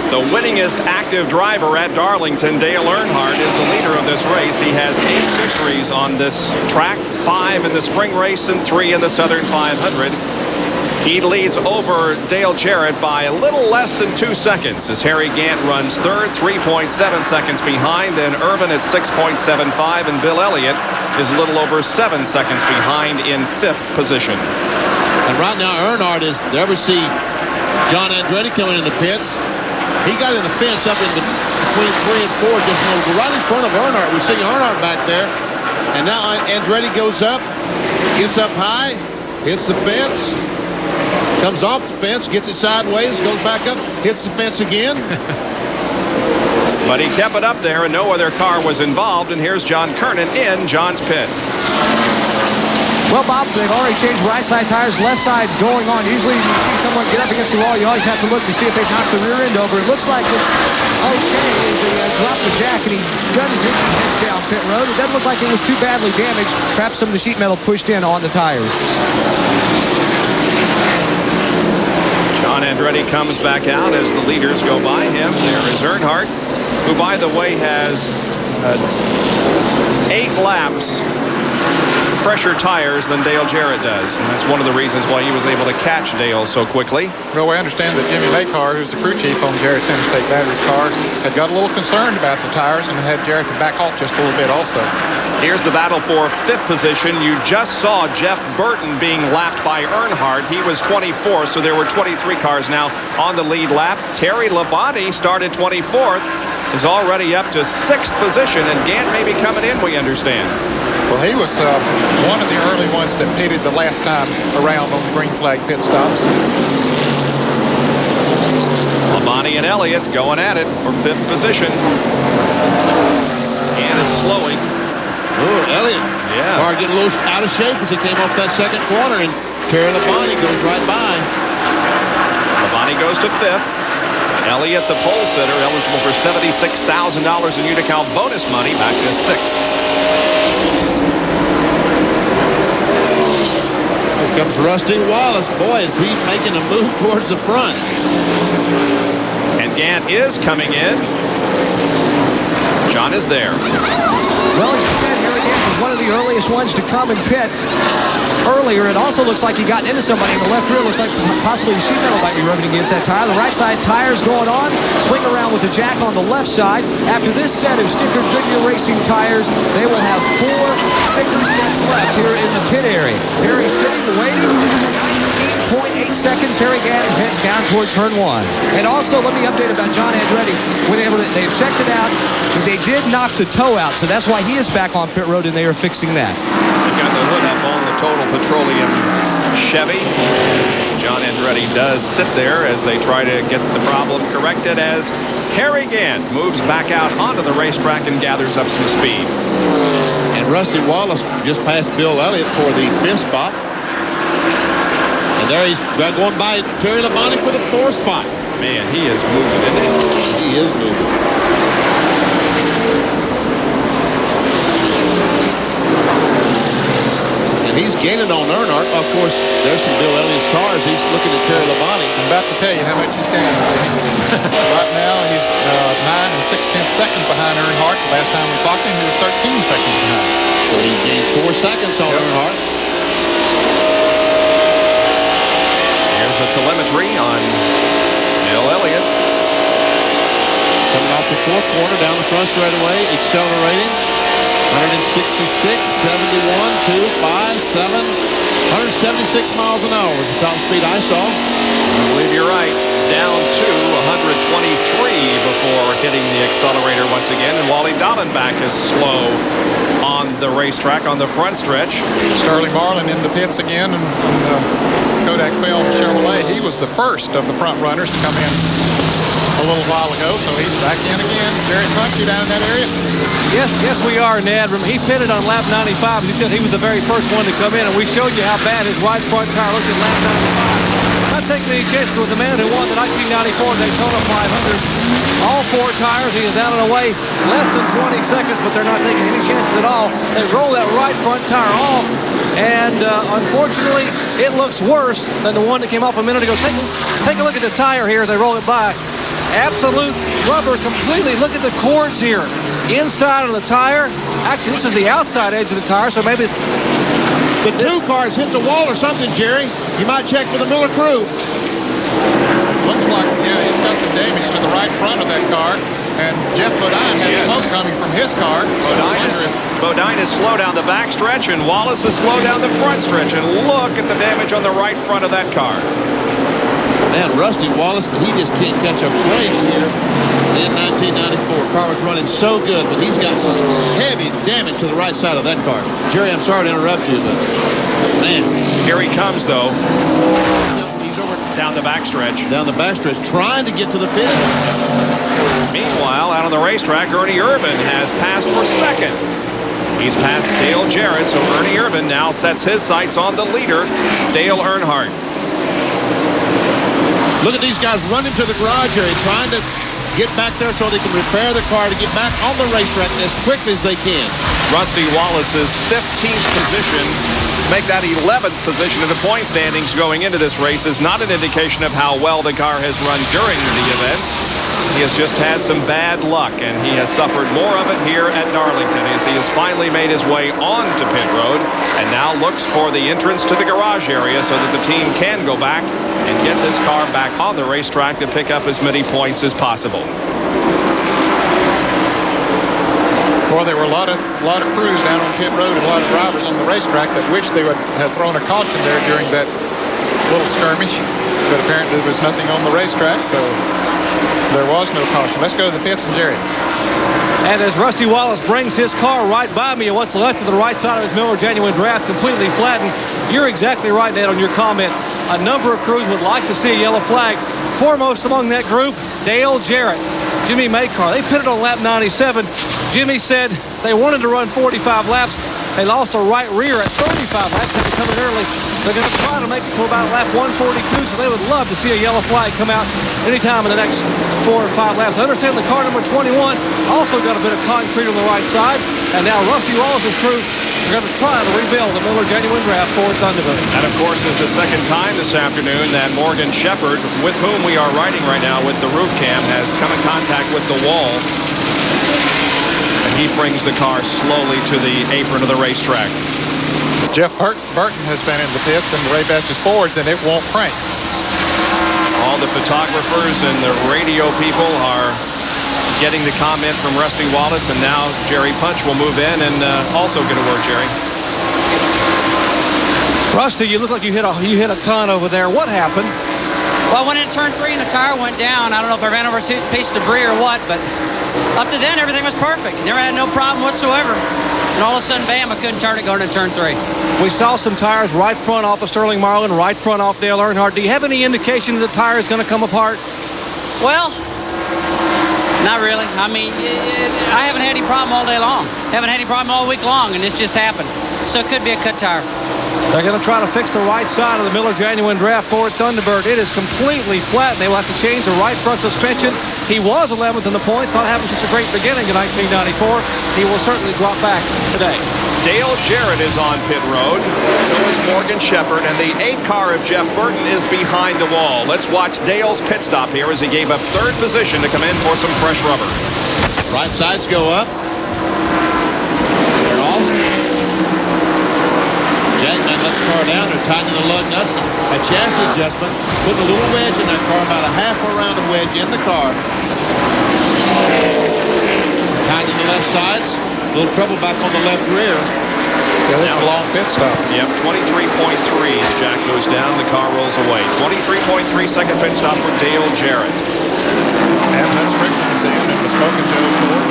The winningest active driver at Darlington, Dale Earnhardt, is the leader of this race. He has 8 victories on this track, 5 in the spring race and 3 in the Southern 500. He leads over Dale Jarrett by a little less than 2 seconds as Harry Gant runs third, 3.7 seconds behind. Then Irvin at 6.75, and Bill Elliott is a little over 7 seconds behind in 5th position. And right now, Earnhardt is there. We see John Andretti coming in the pits. He got in the fence up in between 3 and 4, just right in front of Earnhardt. We see Earnhardt back there. And now Andretti goes up, gets up high, hits the fence, comes off the fence, gets it sideways, goes back up, hits the fence again. But he kept it up there, and no other car was involved. And here's John Kernan in John's pit. Well, Bob, they've already changed right side tires, left side's going on. Usually you see someone get up against the wall, you always have to look to see if they knock the rear end over. It looks like it's okay as they drop the jack and he guns it and heads down pit road. It doesn't look like it was too badly damaged. Perhaps some of the sheet metal pushed in on the tires. John Andretti comes back out as the leaders go by him. There is Earnhardt, who, by the way, has 8 laps fresher tires than Dale Jarrett does. And that's one of the reasons why he was able to catch Dale so quickly. Well, we understand that Jimmy Maycar, who's the crew chief on Jarrett's Interstate Batteries car, had got a little concerned about the tires and had Jarrett to back off just a little bit also. Here's the battle for 5th position. You just saw Jeff Burton being lapped by Earnhardt. He was 24th, so there were 23 cars now on the lead lap. Terry Labonte started 24th, is already up to 6th position, and Gant may be coming in, we understand. Well, he was one of the early ones that pitted the last time around on the green flag pit stops. Labonte and Elliott going at it for 5th position. And it's slowing. Oh, Elliott. Yeah. Car getting a little out of shape as he came off that second corner, and Terry Labonte goes right by. Labonte goes to 5th. Elliott, the pole sitter, eligible for $76,000 in Utica bonus money, back to 6th. Here comes Rusty Wallace. Boy, is he making a move towards the front. And Gant is coming in. John is there. Well, as you said, Harry Gant was one of the earliest ones to come and pit earlier. It also looks like he got into somebody in the left rear. Looks like possibly the sheet metal might be rubbing against that tire. The right side tire's going on. Swing around with the jack on the left side. After this set of stickered Goodyear Racing tires, they will have 4 sticker sets left here in the pit area. Harry's sitting, waiting. 19.8 seconds. Harry Gant heads down toward turn 1. And also, let me update about John Andretti. They've checked it out. They did knock the toe out, so that's why he is back on pit road, and they are fixing that. They've got the hood up on the Total Petroleum Chevy. John Andretti does sit there as they try to get the problem corrected as Harry Gant moves back out onto the racetrack and gathers up some speed. And Rusty Wallace just passed Bill Elliott for the 5th spot. And there he's going by Terry Labonte for the 4th spot. Man, he is moving, isn't he? He is moving. And he's gaining on Earnhardt. Of course, there's some Bill Elliott's cars. He's looking at Terry Labonte. I'm about to tell you how much he's down. Right now, he's 9 6/10 seconds behind Earnhardt. Last time we clocked him, he was 13 seconds behind. So he gained 4 seconds on Earnhardt. Here's the telemetry on Bill Elliott. Coming off the fourth corner, down the front straightaway, accelerating. 166, 71, 2, 5, 7, 176 miles an hour was the top speed I saw. I believe you're right. Down to 123 before hitting the accelerator once again. And Wally Dallenbach is slow on the racetrack on the front stretch. Sterling Marlin in the pits again, and Kodak Film Chevrolet. He was the first of the front runners to come in a little while ago, so he's back in again. Jerry Punch, you down in that area? Yes, we are, Ned. He pitted on lap 95. He said he was the very first one to come in, and we showed you how bad his right front tire looked at lap 95. Not taking any chances with the man who won the 1994 Daytona 500. All 4 tires. He is down and away less than 20 seconds, but they're not taking any chances at all. They roll that right front tire off, and unfortunately, it looks worse than the one that came off a minute ago. Take a look at the tire here as they roll it by. Absolute rubber completely. Look at the cords here. Inside of the tire. Actually, this is the outside edge of the tire, so maybe The 2 cars hit the wall or something, Jerry. You might check for the Miller crew. Looks like, yeah, he's got some damage to the right front of that car. And Jeff Bodine has smoke coming from his car. Bodine is slow down the back stretch, and Wallace is slow down the front stretch. And look at the damage on the right front of that car. Man, Rusty Wallace, he just can't catch a break here in 1994. Car was running so good, but he's got some heavy damage to the right side of that car. Jerry, I'm sorry to interrupt you, but man. Here he comes, though. He's over down the backstretch. Down the backstretch, trying to get to the pit. Meanwhile, out on the racetrack, Ernie Irvan has passed for second. He's passed Dale Jarrett, so Ernie Irvan now sets his sights on the leader, Dale Earnhardt. Look at these guys running to the garage area, trying to get back there so they can repair the car to get back on the racetrack as quickly as they can. Rusty Wallace's 15th position, make that 11th position in the point standings going into this race, is not an indication of how well the car has run during the events. He has just had some bad luck, and he has suffered more of it here at Darlington as he has finally made his way onto pit road and now looks for the entrance to the garage area so that the team can go back and get this car back on the racetrack to pick up as many points as possible. Boy, there were a lot of crews down on pit road and a lot of drivers on the racetrack that wished they would have thrown a caution there during that little skirmish. But apparently there was nothing on the racetrack, so there was no caution. Let's go to the pits and Jerry. And as Rusty Wallace brings his car right by me, and what's left to the right side of his Miller Genuine Draft completely flattened, you're exactly right, Ned, on your comment. A number of crews would like to see a yellow flag. Foremost among that group, Dale Jarrett, Jimmy Maycar. They pitted on lap 97. Jimmy said they wanted to run 45 laps. They lost a right rear at 35 laps. Had to come in early. They're going to try to make it to about lap 142, so they would love to see a yellow flag come out anytime in the next 4 or 5 laps. I understand the car number 21 also got a bit of concrete on the right side, and now Rusty Wallace's crew are going to try to rebuild the Miller Genuine Draft Ford Thunderbird. And of course, it's the second time this afternoon that Morgan Shepherd, with whom we are riding right now with the roof cam, has come in contact with the wall. And he brings the car slowly to the apron of the racetrack. Jeff Burton has been in the pits and Ray Batch's Fords, and it won't crank. All the photographers and the radio people are getting the comment from Rusty Wallace, and now Jerry Punch will move in and also get a word, Jerry. Rusty, you look like you hit a ton over there. What happened? Well, I went in turn 3 and the tire went down. I don't know if I ran over a piece of debris or what, but up to then everything was perfect. Never had no problem whatsoever. And all of a sudden, bam, I couldn't turn it going into turn 3. We saw some tires right front off of Sterling Marlin, right front off Dale Earnhardt. Do you have any indication that the tire is going to come apart? Well, not really. I mean, I haven't had any problem all day long. Haven't had any problem all week long, and this just happened. So it could be a cut tire. They're going to try to fix the right side of the Miller Genuine Draft Ford Thunderbird. It is completely flat. They will have to change the right front suspension. He was 11th in the points. Not having such a great beginning in 1994. He will certainly drop back today. Dale Jarrett is on pit road. So is Morgan Shepherd. And the 8 car of Jeff Burton is behind the wall. Let's watch Dale's pit stop here as he gave up 3rd position to come in for some fresh rubber. Right sides go up. They're off. Jackman lets the car down. They're tightening the lug nuts. A chassis adjustment. Putting a little wedge in that car, about a half a round of wedge in the car. Tightening the left sides. A little trouble back on the left rear. Yeah, this is a long pit stop. Yep, 23.3. The jack goes down, the car rolls away. 23.3 second pit stop for Dale Jarrett. And that's Strickland's in and the Smoking Joe's Ford.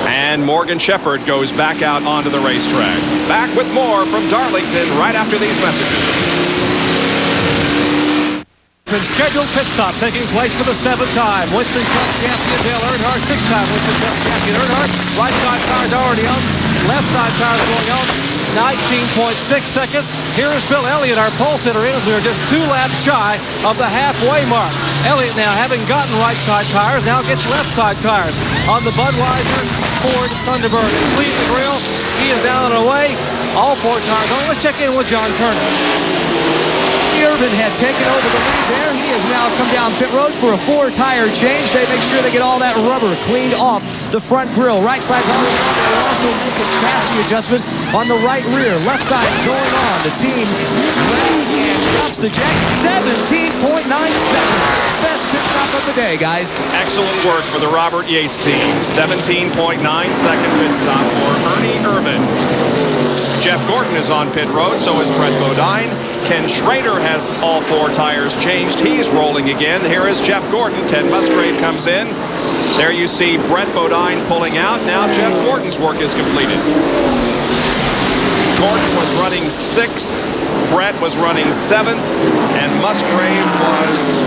And Morgan Shepherd goes back out onto the racetrack. Back with more from Darlington right after these messages. Scheduled pit stop taking place for the 7th time. Winston Cup champion Dale Earnhardt, 6th time Winston Cup champion Earnhardt. Right side tires already on. Left side tires going on. 19.6 seconds. Here is Bill Elliott, our pole sitter, in as we are just 2 laps shy of the halfway mark. Elliott now, having gotten right side tires, now gets left side tires on the Budweiser Ford Thunderbird. And clean the grill. He is down and away. All 4 tires on. Let's check in with John Turner. Irvin had taken over the lead there. He has now come down pit road for a 4-tire change. They make sure they get all that rubber cleaned off the front grille. Right side's on the front. They'll also make a chassis adjustment on the right rear. Left side's going on. The team ready and drops the jack. 17.9 seconds. Best pit stop of the day, guys. Excellent work for the Robert Yates team. 17.9 second pit stop for Ernie Irvin. Jeff Gordon is on pit road, so is Brett Bodine. Ken Schrader has all 4 tires changed. He's rolling again. Here is Jeff Gordon. Ted Musgrave comes in. There you see Brett Bodine pulling out. Now Jeff Gordon's work is completed. Gordon was running 6th. Brett was running 7th. And Musgrave was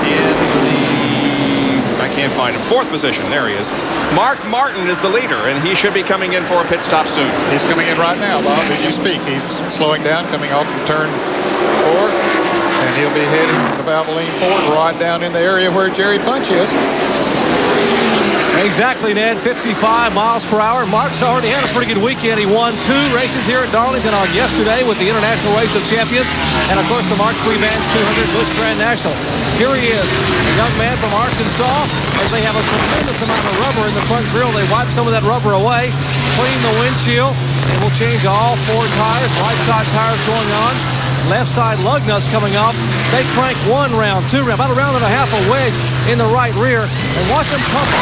in the... I can't find him. 4th position. There he is. Mark Martin is the leader, and he should be coming in for a pit stop soon. He's coming in right now, Bob, as you speak. He's slowing down, coming off of turn 4, and he'll be heading the Valvoline Ford right down in the area where Jerry Punch is. Exactly, Ned. 55 miles per hour. Mark's already had a pretty good weekend. He won 2 races here at Darlington on yesterday with the International Race of Champions. And, of course, the Mark III Vance 200 Busch Grand National. Here he is, a young man from Arkansas. As they have a tremendous amount of rubber in the front grille, they wipe some of that rubber away, clean the windshield, and we'll change all 4 tires. Right side tires going on. Left side lug nuts coming off. They crank 1 round, 2 round, about a round and a half of wedge in the right rear. And watch them pump the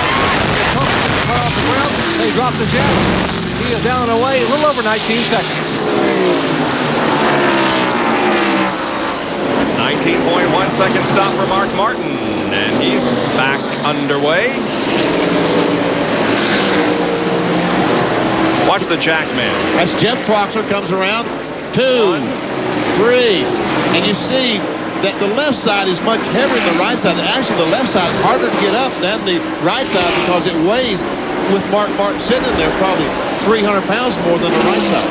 car off the ground. They drop the jack. He is down and away a little over 19 seconds. 19.1 second stop for Mark Martin. And he's back underway. Watch the jack man. As Jeff Troxler comes around. 2, 3, and you see that the left side is much heavier than the right side. Actually, the left side is harder to get up than the right side because it weighs, with Mark Martin sitting in there, probably 300 pounds more than the right side.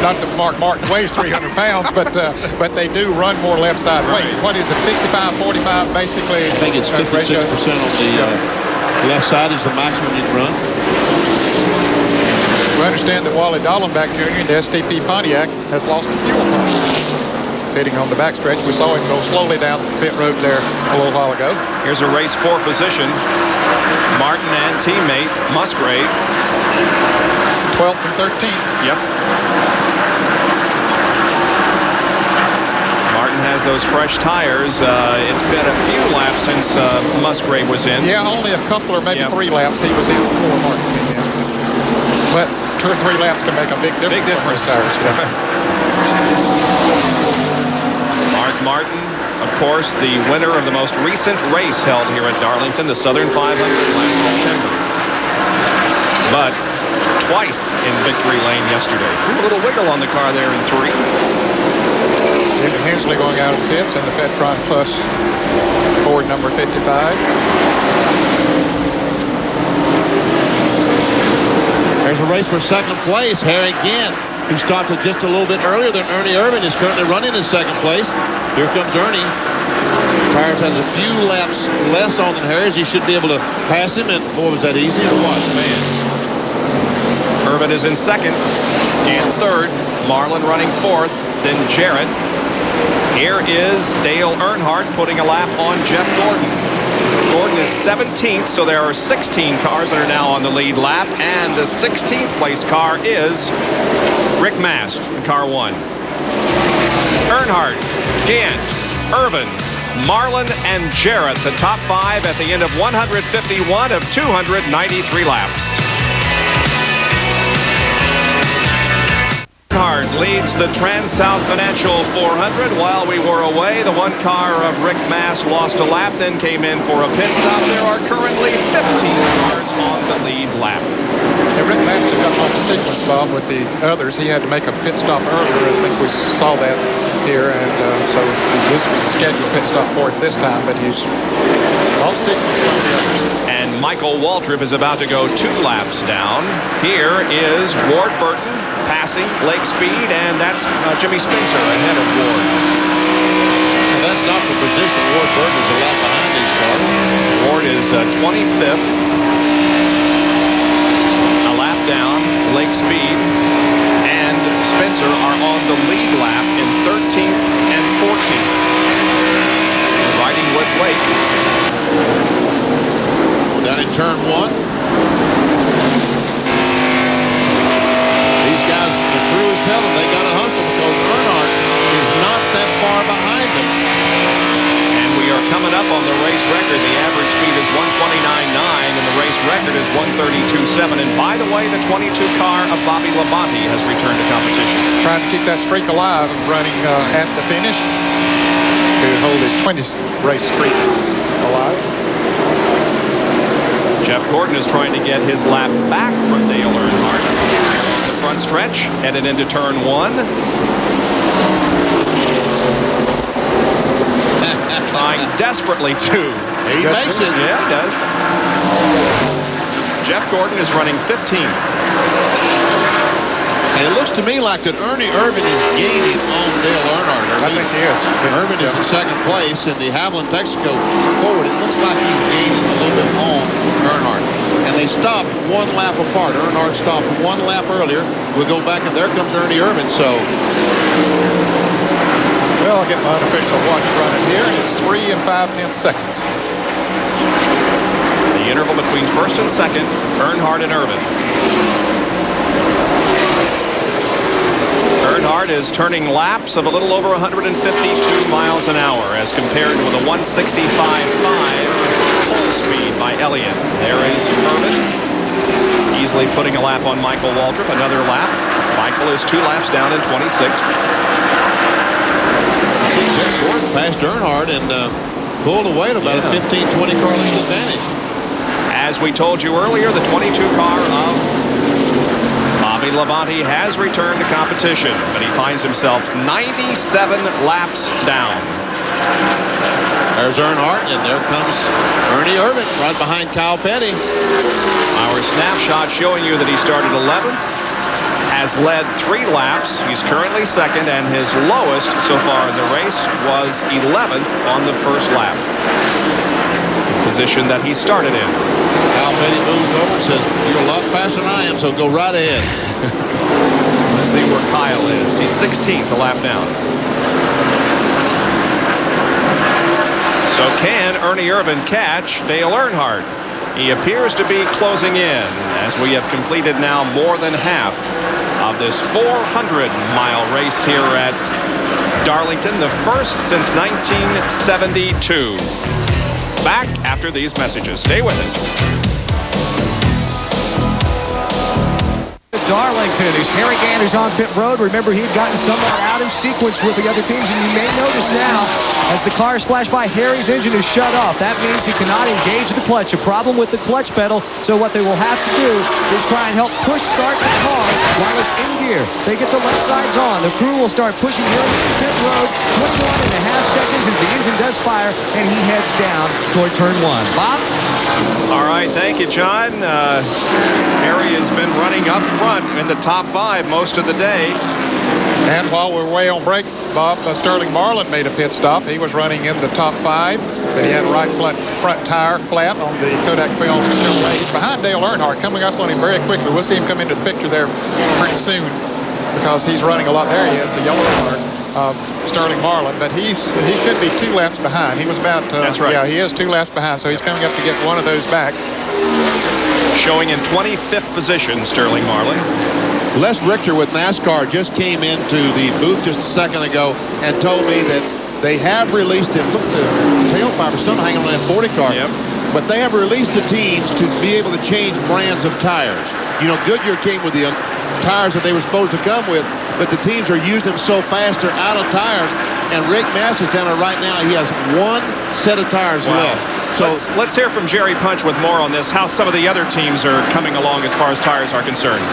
Not that Mark Martin weighs 300 pounds, but they do run more left side weight. What is it, 55-45 basically? I think it's 56% on the left side is the maximum you can run. We understand that Wally Dallenbach Jr. in the STP Pontiac has lost a fuel pump. Pitting on the backstretch. We saw him go slowly down the pit road there a little while ago. Here's a race 4 position. Martin and teammate Musgrave. 12th and 13th. Yep. Martin has those fresh tires. It's been a few laps since Musgrave was in. Yeah, only a couple or maybe 3 laps he was in before Martin came in. But 2 or 3 laps can make a big difference. Big difference. On those tires. Mark Martin, of course, the winner of the most recent race held here at Darlington, the Southern 500 last September. But twice in victory lane yesterday. Ooh, a little wiggle on the car there in 3. Jimmy Hensley going out of the pits in the Petron Plus Ford number 55. There's the race for second place. Harry Gant, who stopped it just a little bit earlier than Ernie Irvin, is currently running in second place. Here comes Ernie. Tires has a few laps less on than Harry's. He should be able to pass him, and boy, was that easy or what? Man. Irvin is in second. Gant third. Marlin running fourth. Then Jarrett. Here is Dale Earnhardt putting a lap on Jeff Gordon. Gordon is 17th, so there are 16 cars that are now on the lead lap, and the 16th place car is Rick Mast in car 1. Earnhardt, Gant, Irvin, Marlin, and Jarrett, the top 5 at the end of 151 of 293 laps. Earnhardt leads the TranSouth Financial 400. While we were away, the one car of Rick Mast lost a lap, then came in for a pit stop. There are currently 15 cars on the lead lap. Yeah, Rick Mast got off the sequence, Bob, with the others. He had to make a pit stop earlier. I think we saw that here, and so this was a scheduled pit stop for it this time, but he's off sequence like the others. And Michael Waltrip is about to go 2 laps down. Here is Ward Burton passing Lake Speed, and that's Jimmy Spencer ahead of Ward. And that's not the position. Ward Burton is a lap behind these cars. Ward is 25th. A lap down, Lake Speed and Spencer are on the lead lap in 13th and 14th. Riding with Lake. Down in turn 1. These guys, the crew is telling them they got to hustle because Earnhardt is not that far behind them. And we are coming up on the race record. The average speed is 129.9 and the race record is 132.7. And by the way, the 22 car of Bobby Labonte has returned to competition. Trying to keep that streak alive and running at the finish to hold his 20th race streak alive. Jeff Gordon is trying to get his lap back from Dale Earnhardt. The front stretch, headed into turn 1. Trying desperately to. He makes it. Yeah, he does. Jeff Gordon is running 15th. And it looks to me like that Ernie Irvin is gaining on Dale Earnhardt. I think he is. Irvin is in second place in the Haviland Texaco forward. It looks like he's gaining a little bit on Earnhardt. And they stopped 1 lap apart. Earnhardt stopped 1 lap earlier. We'll go back, and there comes Ernie Irvin. So, well, I'll get my unofficial watch running here. It's 3 5/10 seconds. The interval between first and second, Earnhardt and Irvin. Earnhardt is turning laps of a little over 152 miles an hour as compared with a 165.5 full speed by Elliott. There is Irvin easily putting a lap on Michael Waltrip. Another lap. Michael is 2 laps down in 26th. Jeff Gordon passed Earnhardt and pulled away at about a 15-20 car lead advantage. As we told you earlier, the 22 car of Bobby Labonte has returned to competition, but he finds himself 97 laps down. There's Earnhardt, and there comes Ernie Irvin right behind Kyle Petty. Our snapshot showing you that he started 11th, has led 3 laps. He's currently second, and his lowest so far in the race was 11th on the first lap. Position that he started in. Kyle Petty moves over and says, "You're a lot faster than I am, so go right ahead." Let's see where Kyle is. He's 16th, a lap down. So can Ernie Irvin catch Dale Earnhardt? He appears to be closing in as we have completed now more than half of this 400-mile race here at Darlington, the first since 1972. Back after these messages. Stay with us. Darlington is Harry Gant on pit road. Remember, he'd gotten somewhat out of sequence with the other teams, and you may notice now as the car is flashed by, Harry's engine is shut off. That means he cannot engage the clutch. A problem with the clutch pedal. So what they will have to do is try and help push start the car while it's in gear. They get the left sides on. The crew will start pushing him to pit road. 21.5 seconds as the engine does fire, and he heads down toward turn 1. Bob? All right, thank you, John. Harry has been running up front in the top 5 most of the day. And while we're way on break, Bob, Sterling Marlin made a pit stop. He was running in the top 5. But he had a right front tire flat on the Kodak film show. He's behind Dale Earnhardt, coming up on him very quickly. We'll see him come into the picture there pretty soon because he's running a lot. There he is, the yellow car. Sterling Marlin, but he should be 2 laps behind. He was about, That's right. Yeah, he is 2 laps behind, so he's coming up to get one of those back. Showing in 25th position, Sterling Marlin. Les Richter with NASCAR just came into the booth just a second ago and told me that they have released him. Look, the tailpipe or something hanging on that 40 car. Yep. But they have released the teams to be able to change brands of tires. You know, Goodyear came with the tires that they were supposed to come with, but the teams are using them so fast they're out of tires. And Rick Masters down there right now, he has 1 set of tires left. So let's hear from Jerry Punch with more on this, how some of the other teams are coming along as far as tires are concerned.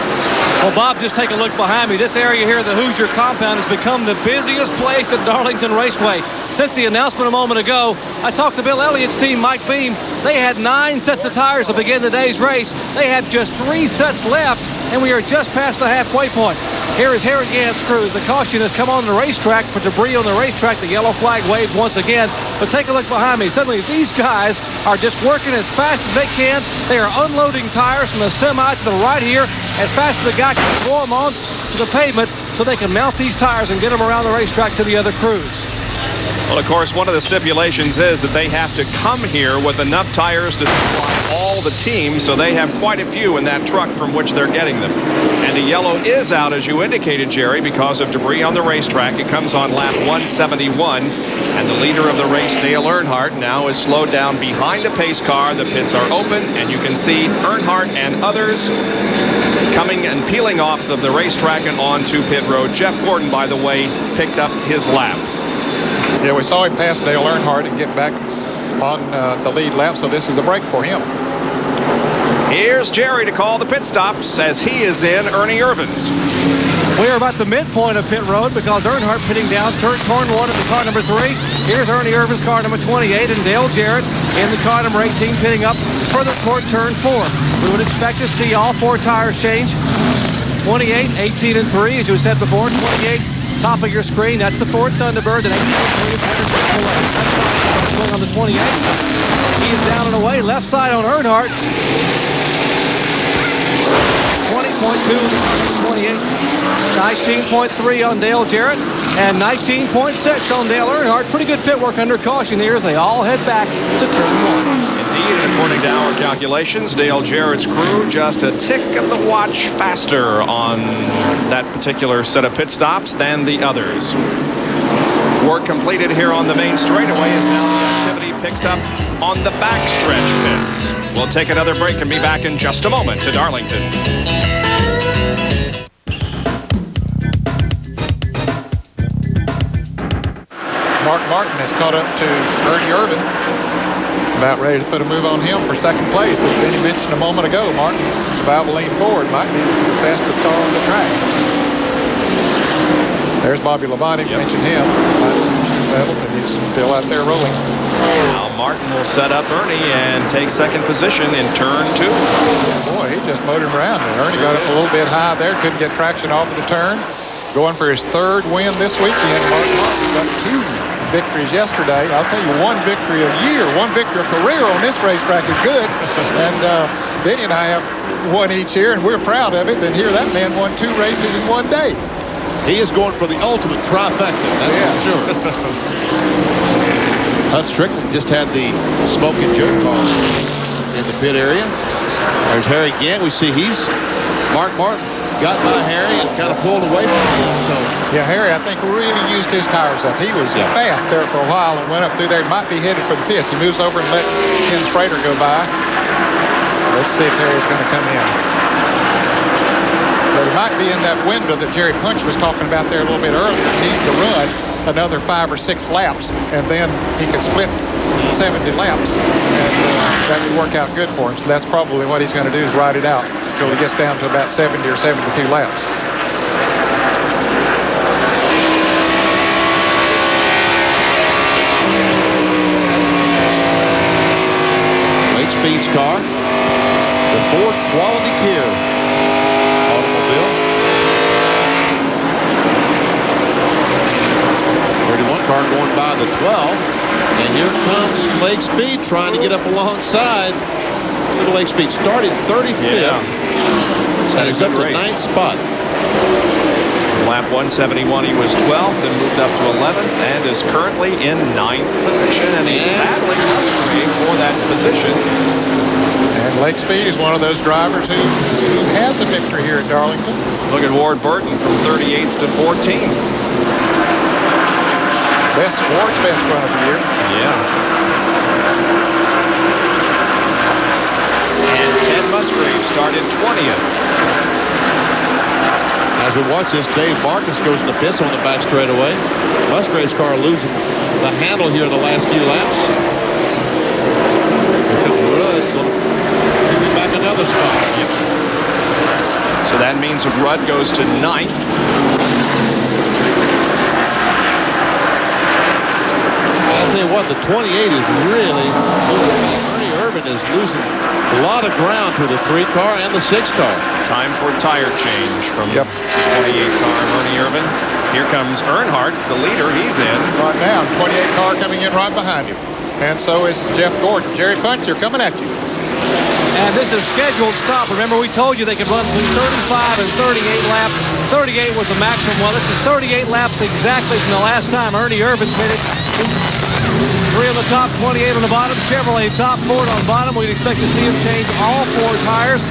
Well, Bob, just take a look behind me. This area here, the Hoosier compound, has become the busiest place at Darlington Raceway. Since the announcement a moment ago, I talked to Bill Elliott's team, Mike Beam. They had 9 sets of tires to begin the day's race. They have just 3 sets left, and we are just past the halfway point. Here is Harry Gant's crew. The caution has come on the racetrack for debris on the racetrack. The yellow flag waves once again. But take a look behind me. Suddenly, these guys are just working as fast as they can. They are unloading tires from the semi to the right here as fast as the guy can throw them on to the pavement so they can mount these tires and get them around the racetrack to the other crews. Well, of course, one of the stipulations is that they have to come here with enough tires to supply all the teams, so they have quite a few in that truck from which they're getting them. And the yellow is out, as you indicated, Jerry, because of debris on the racetrack. It comes on lap 171, and the leader of the race, Dale Earnhardt, now is slowed down behind the pace car. The pits are open, and you can see Earnhardt and others coming and peeling off of the racetrack and onto pit road. Jeff Gordon, by the way, picked up his lap. Yeah, we saw him pass Dale Earnhardt and get back on the lead lap, so this is a break for him. Here's Jerry to call the pit stops as he is in Ernie Irvin's. We are about the midpoint of pit road because Earnhardt pitting down turn 1 in the car number 3. Here's Ernie Irvin's car number 28 and Dale Jarrett in the car number 18 pitting up further toward turn 4. We would expect to see all 4 tires change. 28, 18, and 3, as you said before. 28, top of your screen, that's the Ford Thunderbird, and 18 and 3 is Henderson away. That's on the 28. He is down and away, left side on Earnhardt. 20.2 on 28. 19.3 on Dale Jarrett, and 19.6 on Dale Earnhardt. Pretty good pit work under caution here as they all head back to turn 1. Indeed, according to our calculations, Dale Jarrett's crew just a tick of the watch faster on that particular set of pit stops than the others. Work completed here on the main straightaway as now the activity picks up on the backstretch pits. We'll take another break and be back in just a moment to Darlington. Mark Martin has caught up to Ernie Irvin. About ready to put a move on him for second place. As Benny mentioned a moment ago, Martin, Valvoline Ford might be the fastest car on the track. There's Bobby Labonte, mentioned him. And he's still out there rolling. Now Martin will set up Ernie and take second position in turn 2. Boy, he just motored around. And Ernie got up a little bit high there, couldn't get traction off of the turn. Going for his 3rd win this weekend. Martin got 2 victories yesterday. I'll tell you, 1 victory a year, 1 victory a career on this racetrack is good. And Benny and I have 1 each here, and we're proud of it. And here that man won 2 races in 1 day. he is going for the ultimate trifecta, that's for sure. Hut Strickland just had the smoking joke call in the pit area. There's Harry Gant. We see Martin got by Harry and kind of pulled away from him. So yeah, Harry, I think, really used his tires up. He was fast there for a while and went up through there. He might be headed for the pits. He moves over and lets Ken Schrader go by. Let's see if Harry's going to come in. But he might be in that window that Jerry Punch was talking about there a little bit earlier. He needs to run another 5 or 6 laps, and then he can split 70 laps, and that would work out good for him. So that's probably what he's going to do, is ride it out until he gets down to about 70 or 72 laps. late speed Punch car, the Ford Quality Care automobile. 31 car going by the 12. And here comes Lake Speed trying to get up alongside. Little Lake Speed started 35th. Yeah. And is up to 9th spot. Lap 171, he was 12th and moved up to 11th and is currently in 9th position. And he's battling Musgrave for that position. And Lake Speed is one of those drivers who has a victory here at Darlington. Look at Ward Burton from 38th to 14th. Ward's best run of the year. Yeah. And Ted Musgrave started 20th. As we watch this, Dave Marcus goes into pits on the back straightaway. Musgrave's car losing the handle here in the last few laps. Rudd going to be back another spot. Yep. So that means Rudd goes to 9th. I'll tell you what, the 28 is really moving. Ernie Irvin is losing a lot of ground to the 3 car and the 6 car. Time for tire change from 28 car Ernie Irvin. Here comes Earnhardt, the leader. He's in. Right now, 28 car coming in right behind him. And so is Jeff Gordon. Jerry Punch, they're coming at you. And this is scheduled stop. Remember, we told you they could run between 35 and 38 laps. 38 was the maximum. Well, this is 38 laps exactly from the last time Ernie Irvin made it. 3 on the top, 28 on the bottom. Chevrolet top, Ford on bottom. We'd expect to see them change all 4 tires.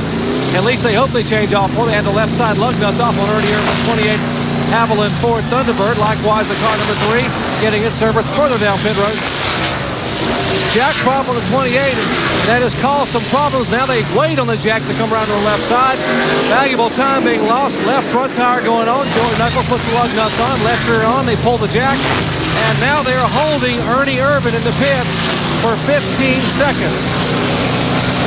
At least they hope they change all 4. They had the left side lug nuts off on Ernie Irvin's 28 Haviland Ford Thunderbird. Likewise, the car number 3 getting its service further down pit road. Jack problem on the 28, and that has caused some problems. Now they wait on the jack to come around to the left side. Valuable time being lost. Left front tire going on. Joey Knuckles puts the lug nuts on. Left rear on. They pull the jack. And now they're holding Ernie Irvin in the pits for 15 seconds.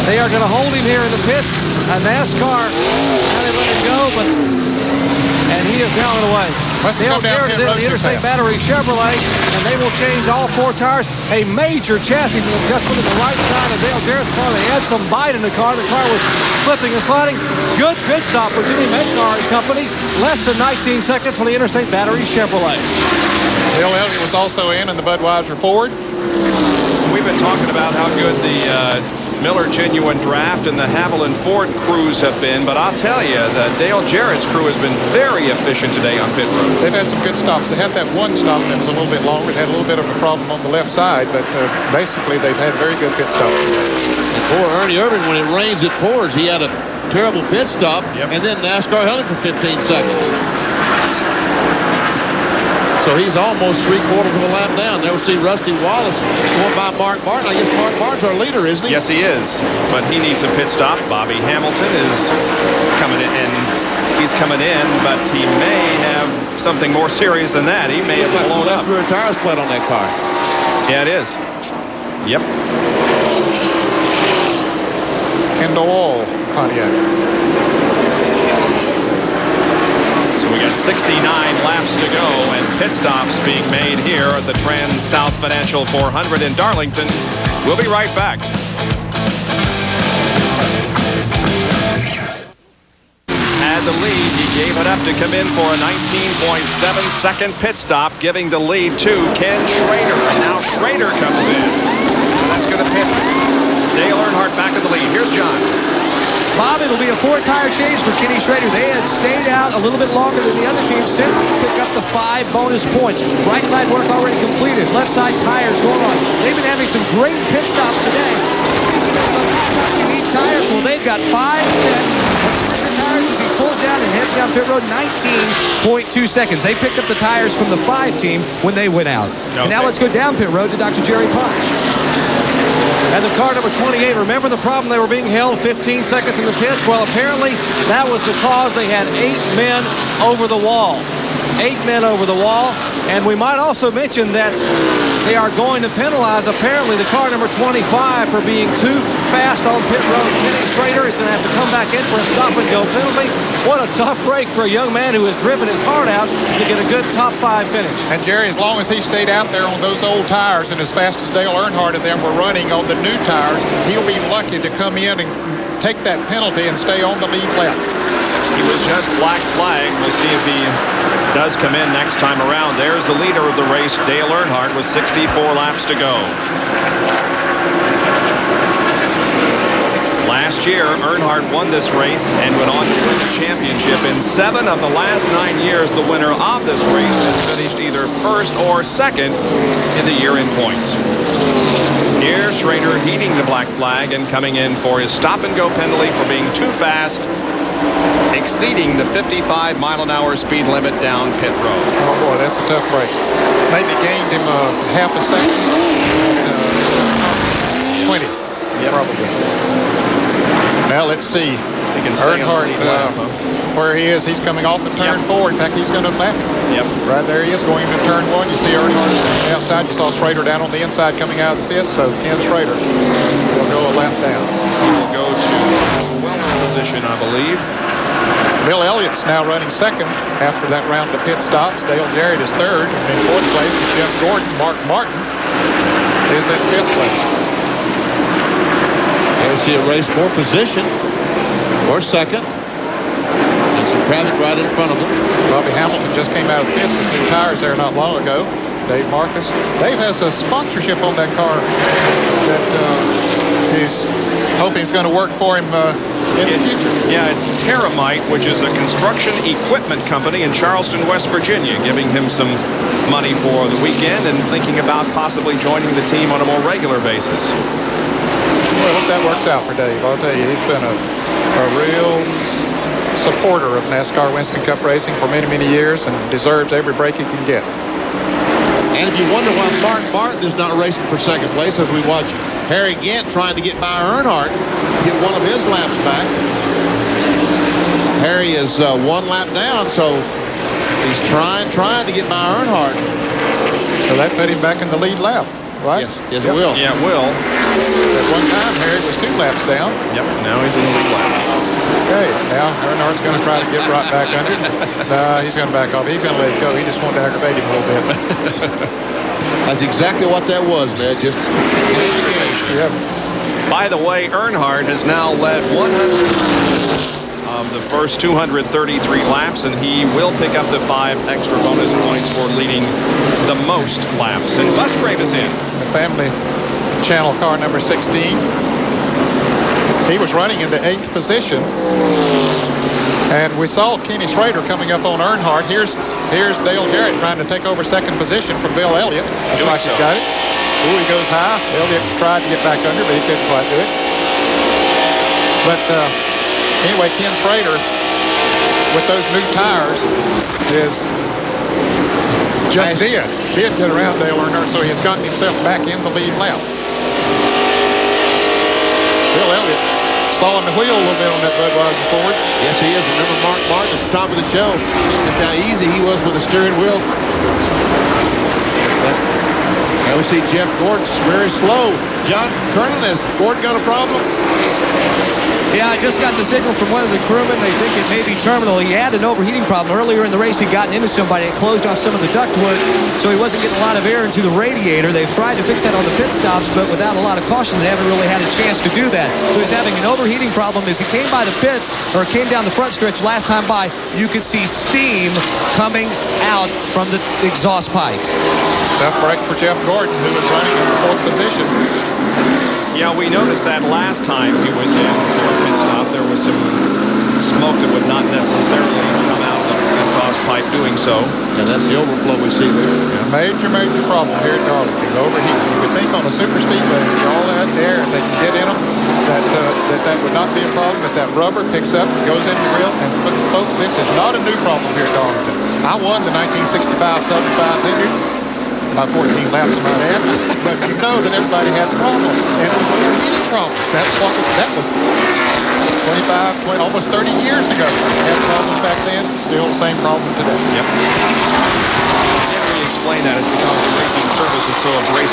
They are going to hold him here in the pits. A NASCAR, now they let him go, and he is down and away. Dale Jarrett did the Interstate Battery Chevrolet, and they will change all 4 tires. A major chassis adjustment in the right side of Dale Jarrett's car. They had some bite in the car. The car was slipping and sliding. Good pit stop for Jimmy Medcar and company. Less than 19 seconds for the Interstate Battery Chevrolet. Bill Elliott was also in the Budweiser Ford. We've been talking about how good the Miller Genuine Draft and the Haviland Ford crews have been, but I'll tell you, the Dale Jarrett's crew has been very efficient today on pit road. They've had some good stops. They had that one stop that was a little bit longer. It had a little bit of a problem on the left side, but basically they've had very good pit stops. And poor Ernie Irvin, when it rains, it pours. He had a terrible pit stop, and then NASCAR held him for 15 seconds. So he's almost 3/4 of a lap down. There we see Rusty Wallace going by Mark Martin. I guess Mark Martin's our leader, isn't he? Yes, he is. But he needs a pit stop. Bobby Hamilton is coming in, and he's coming in, but he may have something more serious than that. He may have blown up. Left rear tire's flat on that car. Yeah, it is. Yep. Kendall All, Pontiac. So we got 69 laps to go, and pit stops being made here at the TranSouth Financial 400 in Darlington. We'll be right back. Had the lead. He gave it up to come in for a 19.7-second pit stop, giving the lead to Ken Schrader. And now Schrader comes in. So that's going to pit Dale Earnhardt back in the lead. Here's John. Bob, it'll be a 4-tire change for Kenny Schrader. They had stayed out a little bit longer than the other team, simply to pick up the 5 bonus points. Right side work already completed. Left side tires going on. They've been having some great pit stops today. You need tires. Well, they've got 5 sets of tires as he pulls down and heads down pit road. 19.2 seconds. They picked up the tires from the 5 team when they went out. Okay. And now let's go down pit road to Dr. Jerry Punch. And the car number 28, remember the problem? They were being held 15 seconds in the pits? Well, apparently that was because they had 8 men over the wall. 8 men over the wall. And we might also mention that they are going to penalize, apparently, the car number 25 for being too fast on pit road. Kenny Schrader is going to have to come back in for a stop-and-go penalty. What a tough break for a young man who has driven his heart out to get a good top 5 finish. And Jerry, as long as he stayed out there on those old tires and as fast as Dale Earnhardt and them were running on the new tires, he'll be lucky to come in and take that penalty and stay on the lead lap. He was just black flag. We'll see if he does come in next time around. There's the leader of the race, Dale Earnhardt, with 64 laps to go. Last year, Earnhardt won this race and went on to win the championship. In 7 of the last 9 years, the winner of this race has finished either first or second in the year-end points. Here, Schrader heeding the black flag and coming in for his stop-and-go penalty for being too fast, exceeding the 55-mile-an-hour speed limit down pit road. Oh, boy, that's a tough break. Maybe gained him half a second. 20, probably. Now, let's see. He can stay Earnhardt, on the lead lap, where he is, he's coming off the turn 4. In fact, he's going to lap him. Yep. Right there he is going into turn 1. You see Earnhardt on the outside. You saw Schrader down on the inside coming out of the pit. So Ken Schrader will go a lap down. He will go to 12th position, I believe. Bill Elliott's now running second after that round of pit stops. Dale Jarrett is third. In fourth place is Jeff Gordon. Mark Martin is in fifth place. There's the race for position or second. And some traffic right in front of them. Bobby Hamilton just came out of fifth with new tires there not long ago. Dave Marcus. Dave has a sponsorship on that car that he's hoping is going to work for him in the future. Yeah, it's Terramite, which is a construction equipment company in Charleston, West Virginia, giving him some money for the weekend and thinking about possibly joining the team on a more regular basis. Well, I hope that works out for Dave. I'll tell you, he's been a real supporter of NASCAR Winston Cup racing for many, many years and deserves every break he can get. And if you wonder why Mark Martin is not racing for second place, as we watch Harry Gant trying to get by Earnhardt, get one of his laps back. Harry is 1 lap down, so he's trying to get by Earnhardt. So that put him back in the lead lap, right? Yes, it will. Yeah, it will. At one time, Harry was 2 laps down. Yep, now he's in the lead lap. Okay, now Earnhardt's going to try to get right back under. He's going to back off. He's going to let it go. He just wanted to aggravate him a little bit. That's exactly what that was, man. Just Yeah. By the way, Earnhardt has now led 100 of the first 233 laps, and he will pick up the 5 extra bonus points for leading the most laps. And Musgrave is in. The family channel car number 16. He was running in the 8th position. And we saw Kenny Schrader coming up on Earnhardt. Here's Dale Jarrett trying to take over second position from Bill Elliott. Looks like he's got it. Ooh, he goes high. Elliott tried to get back under, but he couldn't quite do it. But anyway, Ken Schrader, with those new tires, is just did get around Dale Earnhardt, so he has gotten himself back in the lead lap. Bill Elliott sawing the wheel a little bit on that Budweiser Ford. yes, he is. Remember Mark Martin at the top of the show, just how easy he was with the steering wheel. Now we see Jeff Gordon very slow. John Kernan, has Gordon got a problem? Yeah, I just got the signal from one of the crewmen. They think it may be terminal. He had an overheating problem. Earlier in the race, he'd gotten into somebody and closed off some of the ductwork, so he wasn't getting a lot of air into the radiator. They've tried to fix that on the pit stops, but without a lot of caution, they haven't really had a chance to do that. So he's having an overheating problem. As he came by the pits, or came down the front stretch last time by, you could see steam coming out from the exhaust pipes. Tough break for Jeff Gordon, who was running in the 4th position. Yeah, we noticed that last time he was in for a pit stop. There was some smoke that would not necessarily come out of the exhaust pipe doing so. Yeah, that's the overflow we see there. Yeah, major problem here at Darlington. Overheating. You would think on a super speedway, with all that air they can get in them, that would not be a problem. But that rubber picks up, goes in the grill, and folks, this is not a new problem here at Darlington. I won the 1965 Southern 500. By 14 laps, I might add. But you know that everybody had problems, and it was overheating problems. That was 25, almost 30 years ago. Had problems back then, still the same problem today. Yep. I can't really explain that. It's because the racing service is so abrasive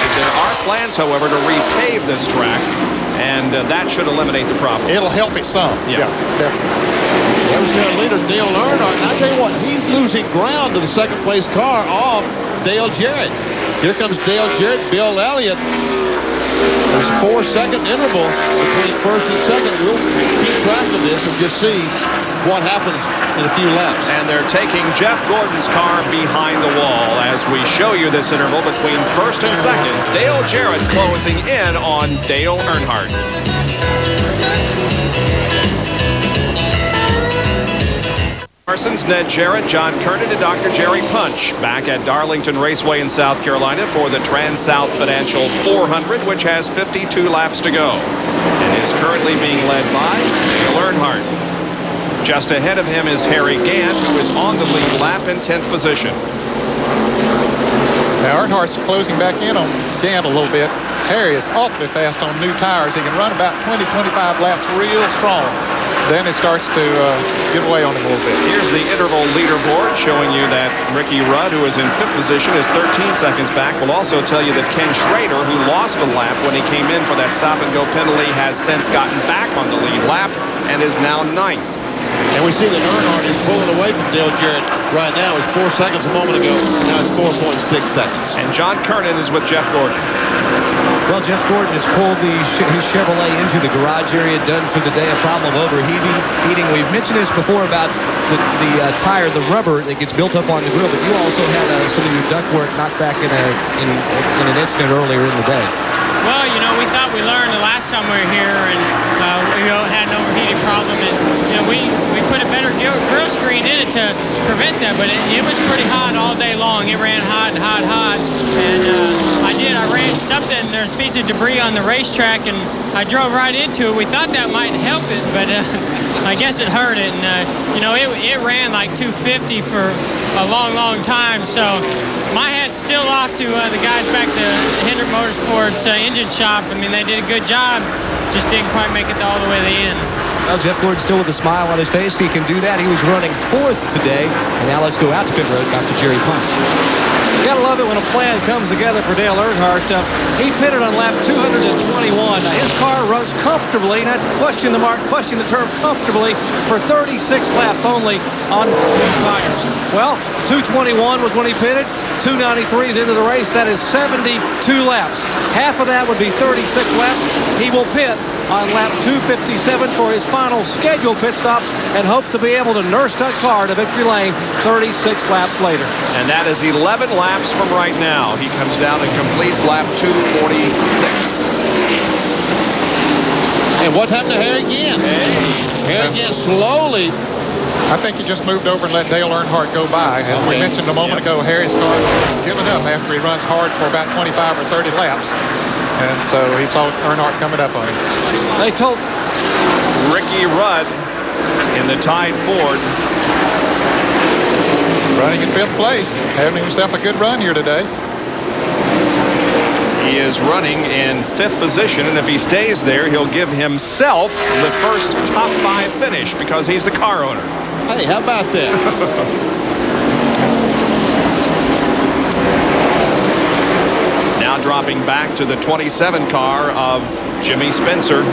are plans, however, to repave this track, and that should eliminate the problem. It'll help it some. Yeah. Definitely. There's their leader, Dale Earnhardt. And I tell you what, he's losing ground to the second place car off Dale Jarrett. Here comes Dale Jarrett, Bill Elliott. There's a 4-second interval between first and second. We'll keep track of this and just see what happens in a few laps. And they're taking Jeff Gordon's car behind the wall as we show you this interval between first and second. Dale Jarrett closing in on Dale Earnhardt. Parsons, Ned Jarrett, John Kernan, and Dr. Jerry Punch back at Darlington Raceway in South Carolina for the TranSouth Financial 400, which has 52 laps to go and is currently being led by Dale Earnhardt. Just ahead of him is Harry Gant, who is on the lead lap in 10th position. Now Earnhardt's closing back in on Gant a little bit. Harry is awfully fast on new tires. He can run about 20-25 laps real strong. Then it starts to get away on him a little bit. Here's the interval leaderboard showing you that Ricky Rudd, who is in 5th position, is 13 seconds back. We'll also tell you that Ken Schrader, who lost a lap when he came in for that stop-and-go penalty, has since gotten back on the lead lap and is now 9th. And we see that Earnhardt is pulling away from Dale Jarrett right now. It's 4 seconds a moment ago. Now it's 4.6 seconds. And John Kernan is with Jeff Gordon. Well, Jeff Gordon has pulled his Chevrolet into the garage area, done for the day. A problem of overheating. We've mentioned this before about the tire, the rubber that gets built up on the grill, but you also had some of your ductwork knocked back in an incident earlier in the day. Well, you know, we thought we learned the last time we were here, and we had an overheating problem, and you know, we put a better grill screen in it to prevent that, but it was pretty hot all day long. It ran hot, and I ran something. There's a piece of debris on the racetrack, and I drove right into it. We thought that might help it, but I guess it hurt it, and you know, it ran like 250 for a long time, so my hat's still off to the guys back to Hendrick Motorsports engine shop. I mean, they did a good job, just didn't quite make it all the way to the end. Well, Jeff Gordon still with a smile on his face. He can do that. He was running 4th today. And now let's go out to pit road, back to Jerry Punch. You gotta love it when a plan comes together for Dale Earnhardt. He pitted on lap 221. His car runs comfortably, not question the term comfortably, for 36 laps only on new tires. Well, 221 was when he pitted. 293 is into the race. That is 72 laps. Half of that would be 36 laps. He will pit on lap 257 for his final scheduled pit stop and hope to be able to nurse that car to victory lane 36 laps later. And that is 11 laps from right now. He comes down and completes lap 246. And what's happened to Harry Gant? Harry Gant slowly. I think he just moved over and let Dale Earnhardt go by. As we mentioned a moment ago, Harry's car was giving up after he runs hard for about 25 or 30 laps. And so he saw Earnhardt coming up on him. They told Ricky Rudd in the Tide Ford. Running in 5th place, having himself a good run here today. He is running in 5th position, and if he stays there, he'll give himself the first top 5 finish because he's the car owner. Hey, how about that? Now dropping back to the 27 car of Jimmy Spencer.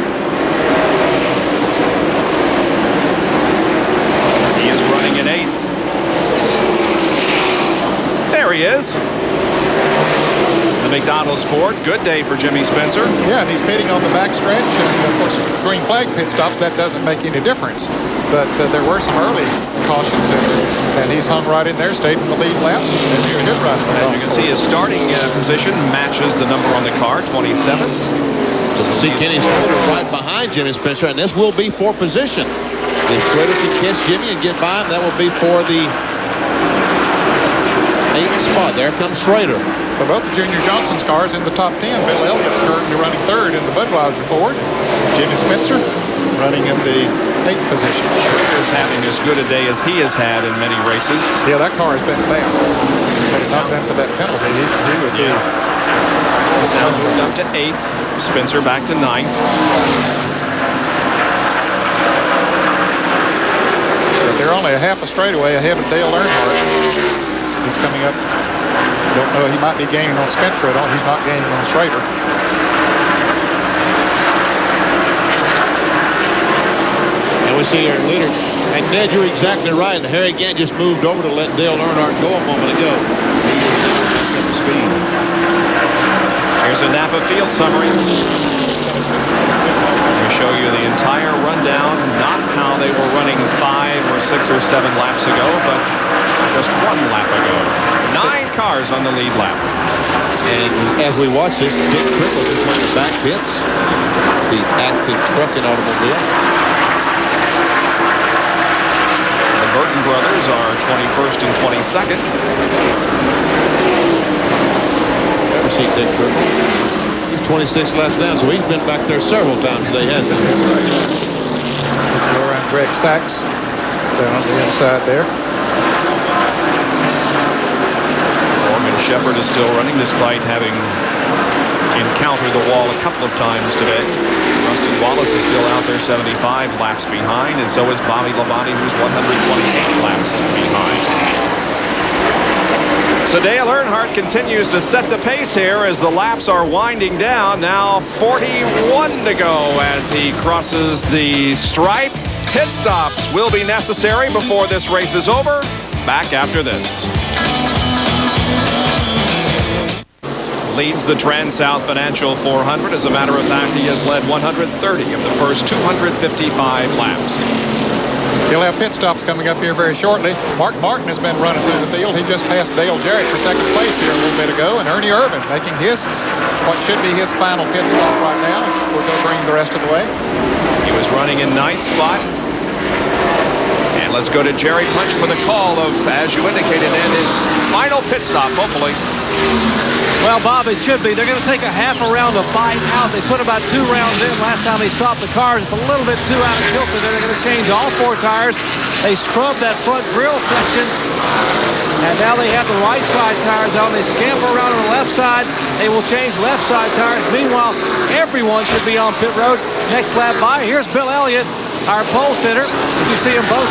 He is running in 8th. There he is. The McDonald's Ford, good day for Jimmy Spencer. Yeah, and he's pitting on the backstretch, and of course, green flag pit stops, that doesn't make any difference. But there were some early cautions, and he's hung right in there, stayed in the lead lap, and here his run. As you can see, his starting position matches the number on the car, 27. See Kenny Schrader right behind Jimmy Spencer, and this will be for position. If Schrader can catch Jimmy and get by him, that will be for the 8th spot. There comes Schrader. For both of Junior Johnson's cars in the top 10, Bill Elliott's currently running 3rd in the Budweiser Ford. Jimmy Spencer running in the 8th position. Schrader's having as good a day as he has had in many races. Yeah, that car has been fast. Had it not been for that penalty, he would be. He's now moved up to 8th. Spencer back to 9th. But they're only a half a straightaway ahead of Dale Earnhardt. He's coming up Don't know. He might be gaining on Spencer. He's not gaining on Schrader. And we see our leader. And Ned, you're exactly right. Harry Gant just moved over to let Dale Earnhardt go a moment ago. He is up to speed. Here's a Napa field summary. We show you the entire rundown, not how they were running 5 or 6 or 7 laps ago, but just 1 lap ago. 9 cars on the lead lap. And as we watch this, Dick Trickle is on the back pits, the active trucking automobile. The Burton brothers are 21st and 22nd. Ever see Dick Trickle? He's 26 laps down, so he's been back there several times today, hasn't he? That's right. Let's go around Greg Sachs down on the inside there. Morgan Shepherd is still running despite having encountered the wall a couple of times today. Rusty Wallace is still out there 75 laps behind, and so is Bobby Labonte, who's 128 laps behind. So Dale Earnhardt continues to set the pace here as the laps are winding down. Now 41 to go as he crosses the stripe. Pit stops will be necessary before this race is over. Back after this. Leads the TranSouth Financial 400. As a matter of fact, he has led 130 of the first 255 laps. He'll have pit stops coming up here very shortly. Mark Martin has been running through the field. He just passed Dale Jarrett for second place here a little bit ago, and Ernie Irvin making what should be his final pit stop right now before they'll bring the rest of the way. He was running in 9th spot. And let's go to Jerry Punch for the call of, as you indicated, in his final pit stop, hopefully. Well, Bob, it should be. They're going to take a half a round of fight out. They put about 2 rounds in last time they stopped the cars. It's a little bit too out of kilter there. They're going to change all 4 tires. They scrubbed that front grill section. And now they have the right side tires on. They scamper around on the left side. They will change left side tires. Meanwhile, everyone should be on pit road. Next lap by. Here's Bill Elliott, our pole sitter. You see them both.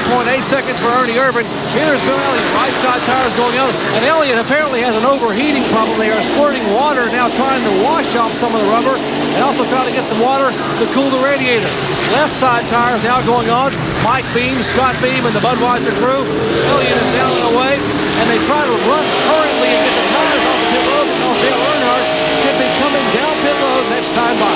18.8 seconds for Ernie Irvin. Here's Bill Elliott. Right side tires going on. And Elliott apparently has an overheating problem. They are squirting water now, trying to wash off some of the rubber and also trying to get some water to cool the radiator. Left side tires now going on. Mike Beam, Scott Beam, and the Budweiser crew. Elliott is down and away. And they try to run hurriedly and get the tires off the pit road because Dale Earnhardt should be coming down pit road next time by.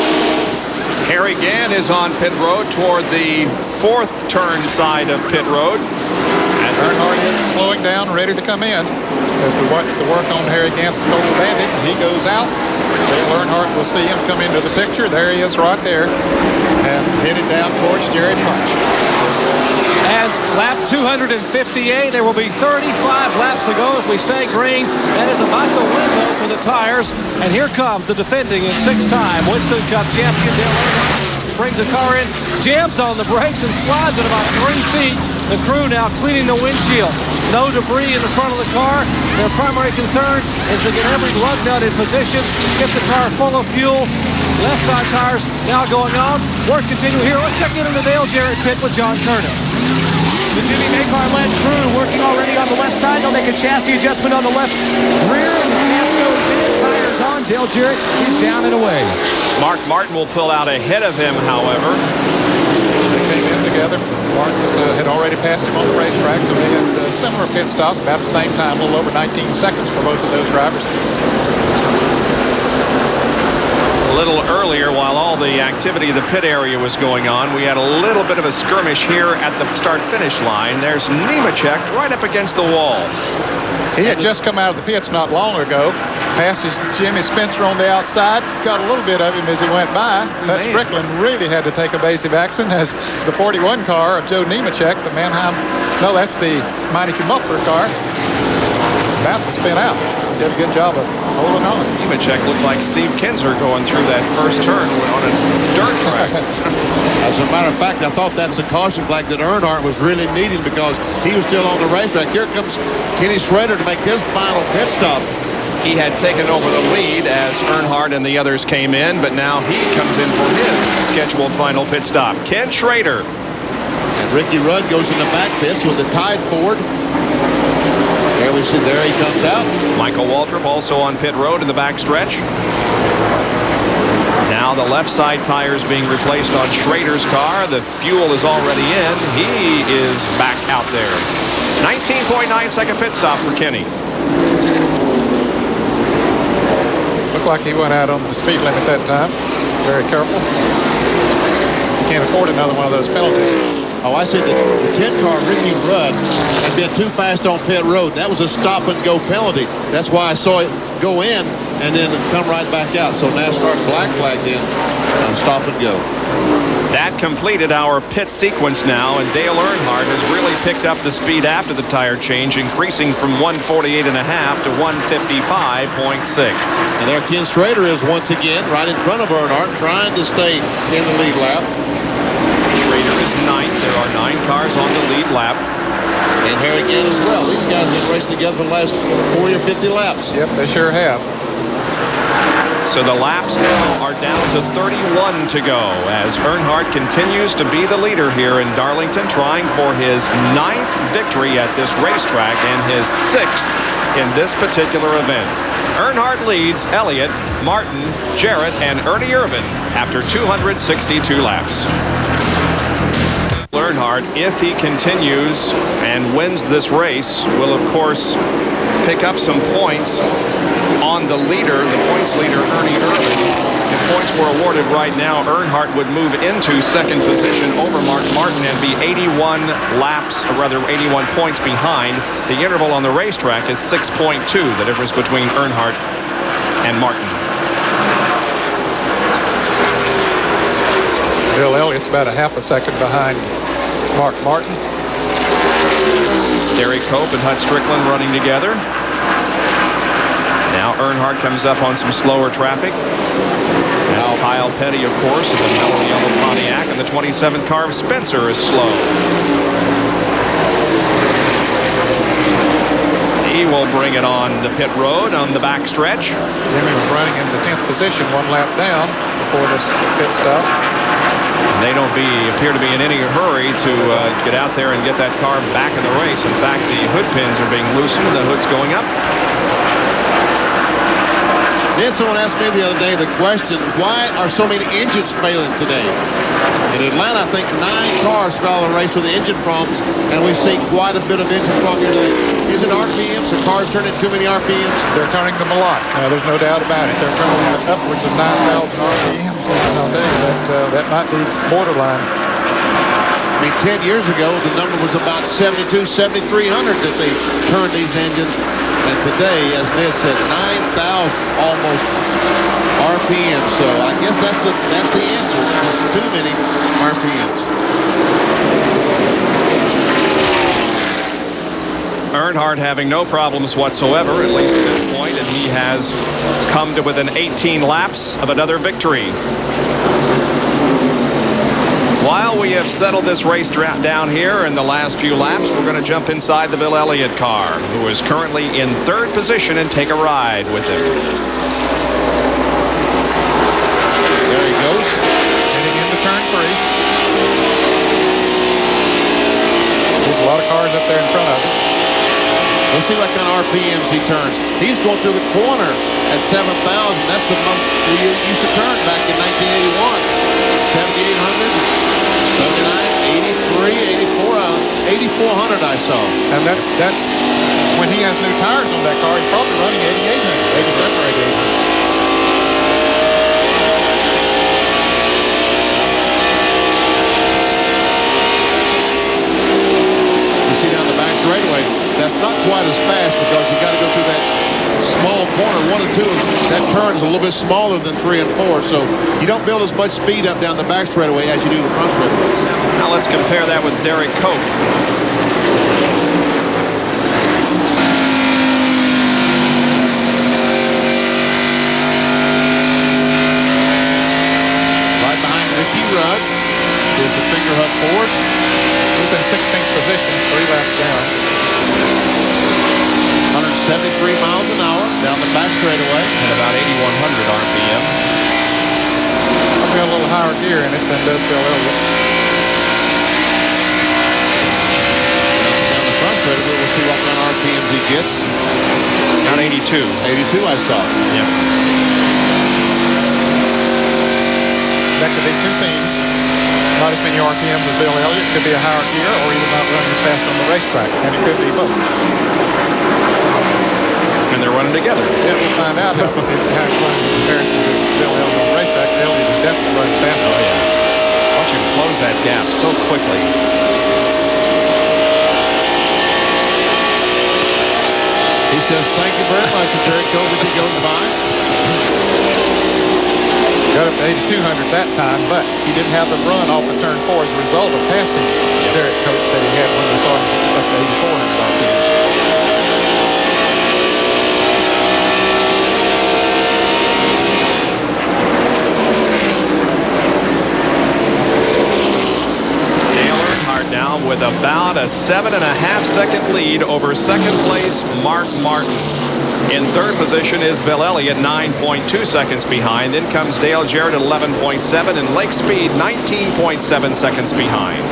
Harry Gant is on pit road toward the 4th turn side of pit road. As Earnhardt is slowing down, ready to come in. As we watch the work on Harry Gant's Gold Bandit, he goes out. Dale Earnhardt will see him come into the picture. There he is right there. And headed down towards Jerry Punch. And lap 258, there will be 35 laps to go if we stay green. That is about the window for the tires. And here comes the defending and 6-time Winston Cup champion, Dale Earnhardt. Brings the car in, jams on the brakes, and slides it about 3 feet. The crew now cleaning the windshield. No debris in the front of the car. Their primary concern is to get every lug nut in position, get the car full of fuel. Left side tires now going on. Work continue here. Let's check in on the Dale Jarrett pit with John Turner. The Jimmy Maycar-led crew working already on the left side. They'll make a chassis adjustment on the left rear, and the gas goes in. Tires on. Dale Jarrett, he's down and away. Mark Martin will pull out ahead of him, however. They came in together. Martin had already passed him on the racetrack, so they had similar pit stops about the same time, a little over 19 seconds for both of those drivers. A little earlier, while all the activity of the pit area was going on, we had a little bit of a skirmish here at the start-finish line. There's Nemechek right up against the wall. He had just come out of the pits not long ago, passes Jimmy Spencer on the outside, got a little bit of him as he went by. But Strickland really had to take evasive action as the 41 car of Joe Nemechek, the Mannheim, no, that's the Meineke Muffler car, about to spin out. Did a good job of holding on. Nemechek looked like Steve Kinser going through that first turn on a dirt track. As a matter of fact, I thought that's a caution flag that Earnhardt was really needing because he was still on the racetrack. Here comes Kenny Schrader to make his final pit stop. He had taken over the lead as Earnhardt and the others came in, but now he comes in for his scheduled final pit stop. Ken Schrader. And Ricky Rudd goes in the back pits with the tied Ford. There There we see, there he comes out. Michael Waltrip also on pit road in the backstretch. Now the left side tires being replaced on Schrader's car. The fuel is already in. He is back out there. 19.9-second pit stop for Kenny. Looked like he went out on the speed limit that time. Very careful. You can't afford another one of those penalties. Oh, I see the 10-car Ricky Rudd had been too fast on pit road. That was a stop-and-go penalty. That's why I saw it go in and then come right back out. So NASCAR black flagged in on stop and go. That completed our pit sequence now, and Dale Earnhardt has really picked up the speed after the tire change, increasing from 148.5 to 155.6. And there Ken Schrader is once again right in front of Earnhardt, trying to stay in the lead lap. Schrader is ninth. There are 9 cars on the lead lap. And here again as well. These guys have raced together for the last 40 or 50 laps. Yep, they sure have. So the laps now are down to 31 to go as Earnhardt continues to be the leader here in Darlington, trying for his 9th victory at this racetrack and his 6th in this particular event. Earnhardt leads Elliott, Martin, Jarrett, and Ernie Irvan after 262 laps. Earnhardt, if he continues and wins this race, will of course pick up some points on the leader, the points leader, Ernie Irvan. If points were awarded right now, Earnhardt would move into second position over Mark Martin and be 81 laps, or rather 81 points behind. The interval on the racetrack is 6.2, the difference between Earnhardt and Martin. Bill Elliott's about a half a second behind Mark Martin. Derek Cope and Hut Strickland running together. Now Earnhardt comes up on some slower traffic. That's Kyle Petty, of course, in the mellow yellow Pontiac, and the 27 car of Spencer is slow. He will bring it on the pit road on the back stretch. Jimmy was running in the 10th position, 1 lap down before this pit stop. They don't appear to be in any hurry to get out there and get that car back in the race. In fact, the hood pins are being loosened and the hood's going up. Then someone asked me the other day the question, why are so many engines failing today? In Atlanta, I think 9 cars fell in the race with the engine problems, and we've seen quite a bit of engine problems today. Is it RPMs? Are cars turning too many RPMs? They're turning them a lot. There's no doubt about it. They're turning upwards of 9,000 RPMs nowadays. That might be borderline. I mean, 10 years ago, the number was about 7,300 that they turned these engines. And today, as Ned said, 9,000 almost RPM. So I guess that's the answer. Just too many RPMs. Earnhardt having no problems whatsoever, at least at this point, and he has come to within 18 laps of another victory. While we have settled this race down here in the last few laps, we're going to jump inside the Bill Elliott car, who is currently in 3rd position, and take a ride with him. There he goes. Heading into turn 3. There's a lot of cars up there in front of him. Let's see what kind of RPMs he turns. He's going through the corner at 7,000. That's the month we used to turn back in 1981. 7,800. 79, 83, 84, 8,400 I saw. And that's when he has new tires on that car. He's probably running 8,800, 87 or 8,800. You see down the back straightaway, that's not quite as fast because you got to go through that small corner. 1 and 2, that turn is a little bit smaller than 3 and 4, so you don't build as much speed up down the back straightaway as you do the front straightaway. Now let's compare that with Derek Cope. Right behind Ricky Rudd is the Fingerhut Ford. He's in 16th position, 3 laps down. 173 miles an hour down the back straightaway. At about 8,100 RPM. Probably got a little higher gear in it than does Bill Elliott. Down the front straightaway, we'll see what kind of RPMs he gets. Not 82. 82, I saw. Yep. That could be two things. Not as many RPMs as Bill Elliott. Could be a higher gear, or either not running as fast on the racetrack. And it could be both. And they're running together. Yeah, we'll find out how it's run in comparison to Bill Elliott on the racetrack. Elliott is definitely running faster. Oh, yeah. Why don't you close that gap so quickly? He says, thank you very much, Derek Cope, as he goes by. Got up to 8,200 that time, but he didn't have the run off of turn 4 as a result of passing Derek Cope that he had when we saw him up to 8,400 RPM. Dale Earnhardt now with about a 7.5-second lead over second place Mark Martin. In third position is Bill Elliott, 9.2 seconds behind. Then comes Dale Jarrett at 11.7 and Lake Speed 19.7 seconds behind.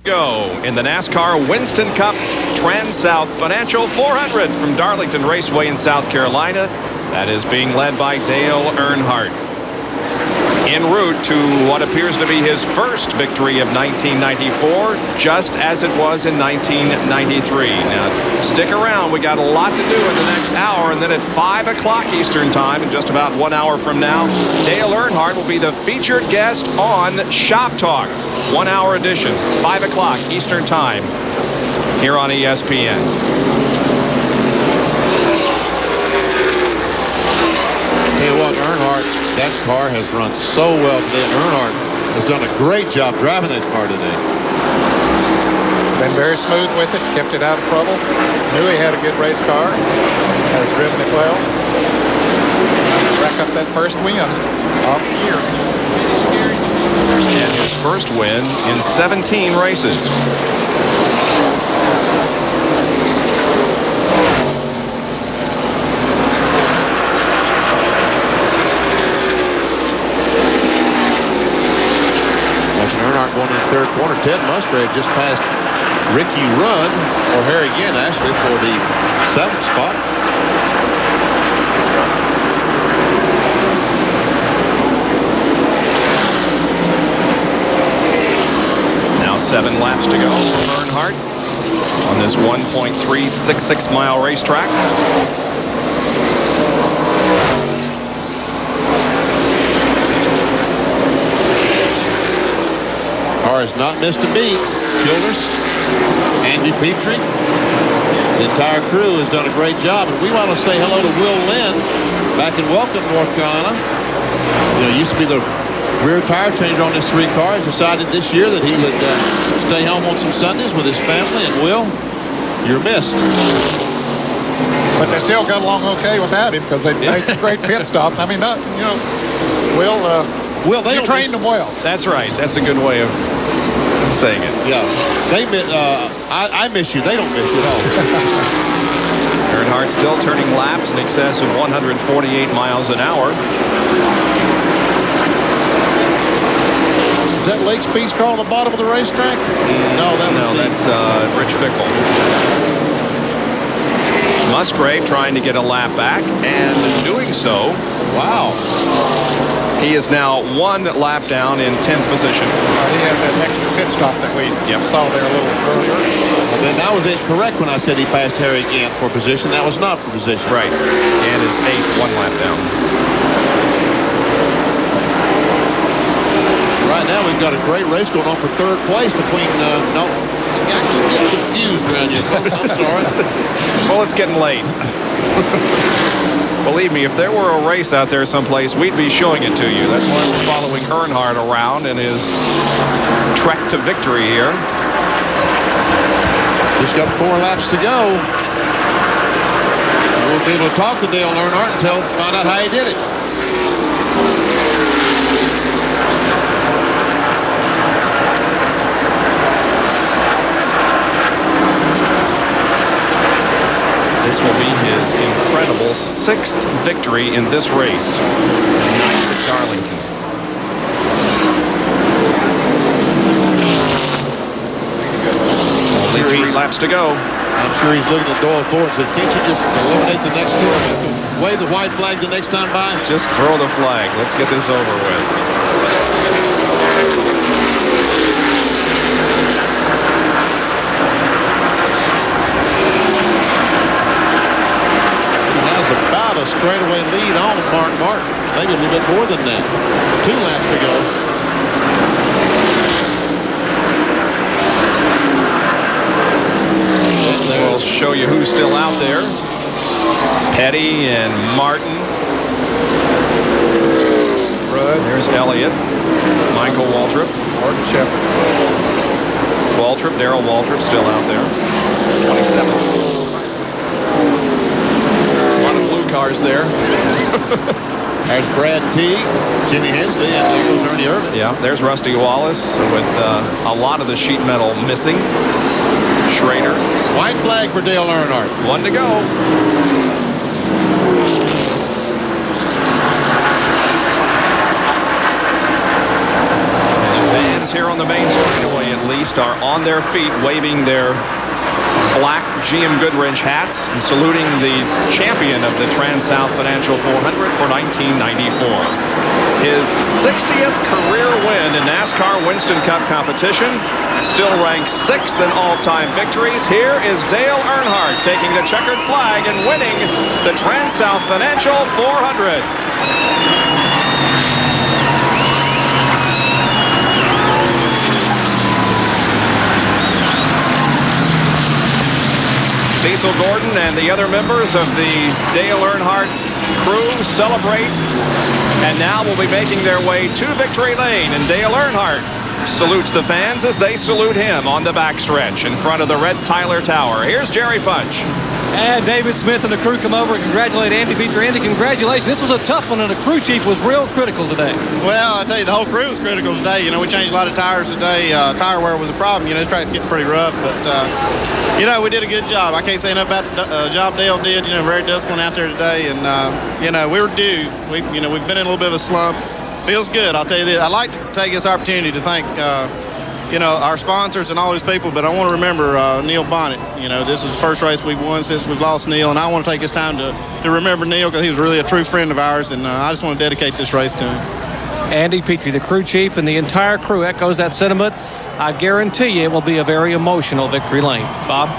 Go in the NASCAR Winston Cup TranSouth Financial 400 from Darlington Raceway in South Carolina. That is being led by Dale Earnhardt. En route to what appears to be his first victory of 1994, just as it was in 1993. Now, stick around. We got a lot to do in the next hour, and then at 5 o'clock Eastern Time, in just about 1 hour from now, Dale Earnhardt will be the featured guest on Shop Talk, 1 hour edition, 5 o'clock Eastern Time, here on ESPN. Tell you what, Earnhardt, that car has run so well today. Earnhardt has done a great job driving that car today. Been very smooth with it, kept it out of trouble. Knew he had a good race car, has driven it well. Rack up that first win off the year. And his first win in 17 races. Earnhardt going in the third corner. Ted Musgrave just passed Ricky Rudd, or Harry Ginn actually, for the 7th spot. Now 7 laps to go for Earnhardt on this 1.366 mile racetrack. Car has not missed a beat. Childers, Andy Petrie, the entire crew has done a great job. And we want to say hello to Will Lynn back in Welcome, North Carolina. You know, he used to be the rear tire changer on this 3 car. He's decided this year that he would stay home on some Sundays with his family. And Will, you're missed. But they still got along okay without him because they made some great pit stops. I mean, not, you know, Will, you trained them well. That's right. That's a good way of saying it. Yeah. They I miss you. They don't miss you at all. Earnhardt still turning laps in excess of 148 miles an hour. Is that Lake Speed's car on the bottom of the racetrack? No, that's Rich Bickle. Musgrave trying to get a lap back, and doing so. Wow. He is now 1 lap down in 10th position. He had that extra pit stop that we saw there a little earlier. Well, then I was incorrect when I said he passed Harry Gant for position. That was not for position. Right. And is 8th, 1 lap down. Right now we've got a great race going on for 3rd place between, no, I keep getting confused around you folks. I'm sorry. Well, it's getting late. Believe me, if there were a race out there someplace, we'd be showing it to you. That's why we're following Earnhardt around in his trek to victory here. Just got 4 laps to go. We'll be able to talk to Dale Earnhardt and find out how he did it. This will be his incredible 6th victory in this race. 9th at Darlington. sure 3 laps to go. I'm sure he's looking at Doyle Ford and said, can't you just eliminate the next two? Wave the white flag the next time by? Just throw the flag. Let's get this over with. About a straightaway lead on Mark Martin. Maybe a little bit more than that. 2 laps to go. We'll show you who's still out there. Petty and Martin. There's Elliott. Michael Waltrip. Martin Shepard. Waltrip, Darrell Waltrip still out there. 27. Cars there. There's Brad T, Jimmy Hensley, and there goes Ernie Irvin. Yeah, there's Rusty Wallace with a lot of the sheet metal missing. Schrader. White flag for Dale Earnhardt. 1 to go. The fans here on the main straightaway at least are on their feet waving their black GM Goodwrench hats and saluting the champion of the TranSouth Financial 400 for 1994. His 60th career win in NASCAR Winston Cup competition. Still ranked 6th in all-time victories. Here is Dale Earnhardt taking the checkered flag and winning the TranSouth Financial 400. Cecil Gordon and the other members of the Dale Earnhardt crew celebrate and now will be making their way to victory lane. And Dale Earnhardt salutes the fans as they salute him on the backstretch in front of the red Tyler Tower. Here's Jerry Punch. And David Smith and the crew come over and congratulate Andy Petrie. Andy, congratulations. This was a tough one, and the crew chief was real critical today. Well, I tell you, the whole crew was critical today. You know, we changed a lot of tires today. Tire wear was a problem. You know, the track's getting pretty rough, but, you know, we did a good job. I can't say enough about the job Dale did. You know, very disciplined out there today, and, you know, we were due. We've been in a little bit of a slump. Feels good, I'll tell you this. I'd like to take this opportunity to thank, you know, our sponsors and all these people, but I want to remember Neil Bonnet. You know, this is the first race we've won since we've lost Neil, and I want to take this time to remember Neil because he was really a true friend of ours, and I just want to dedicate this race to him. Andy Petrie, the crew chief, and the entire crew echoes that sentiment. I guarantee you it will be a very emotional victory lane. Bob?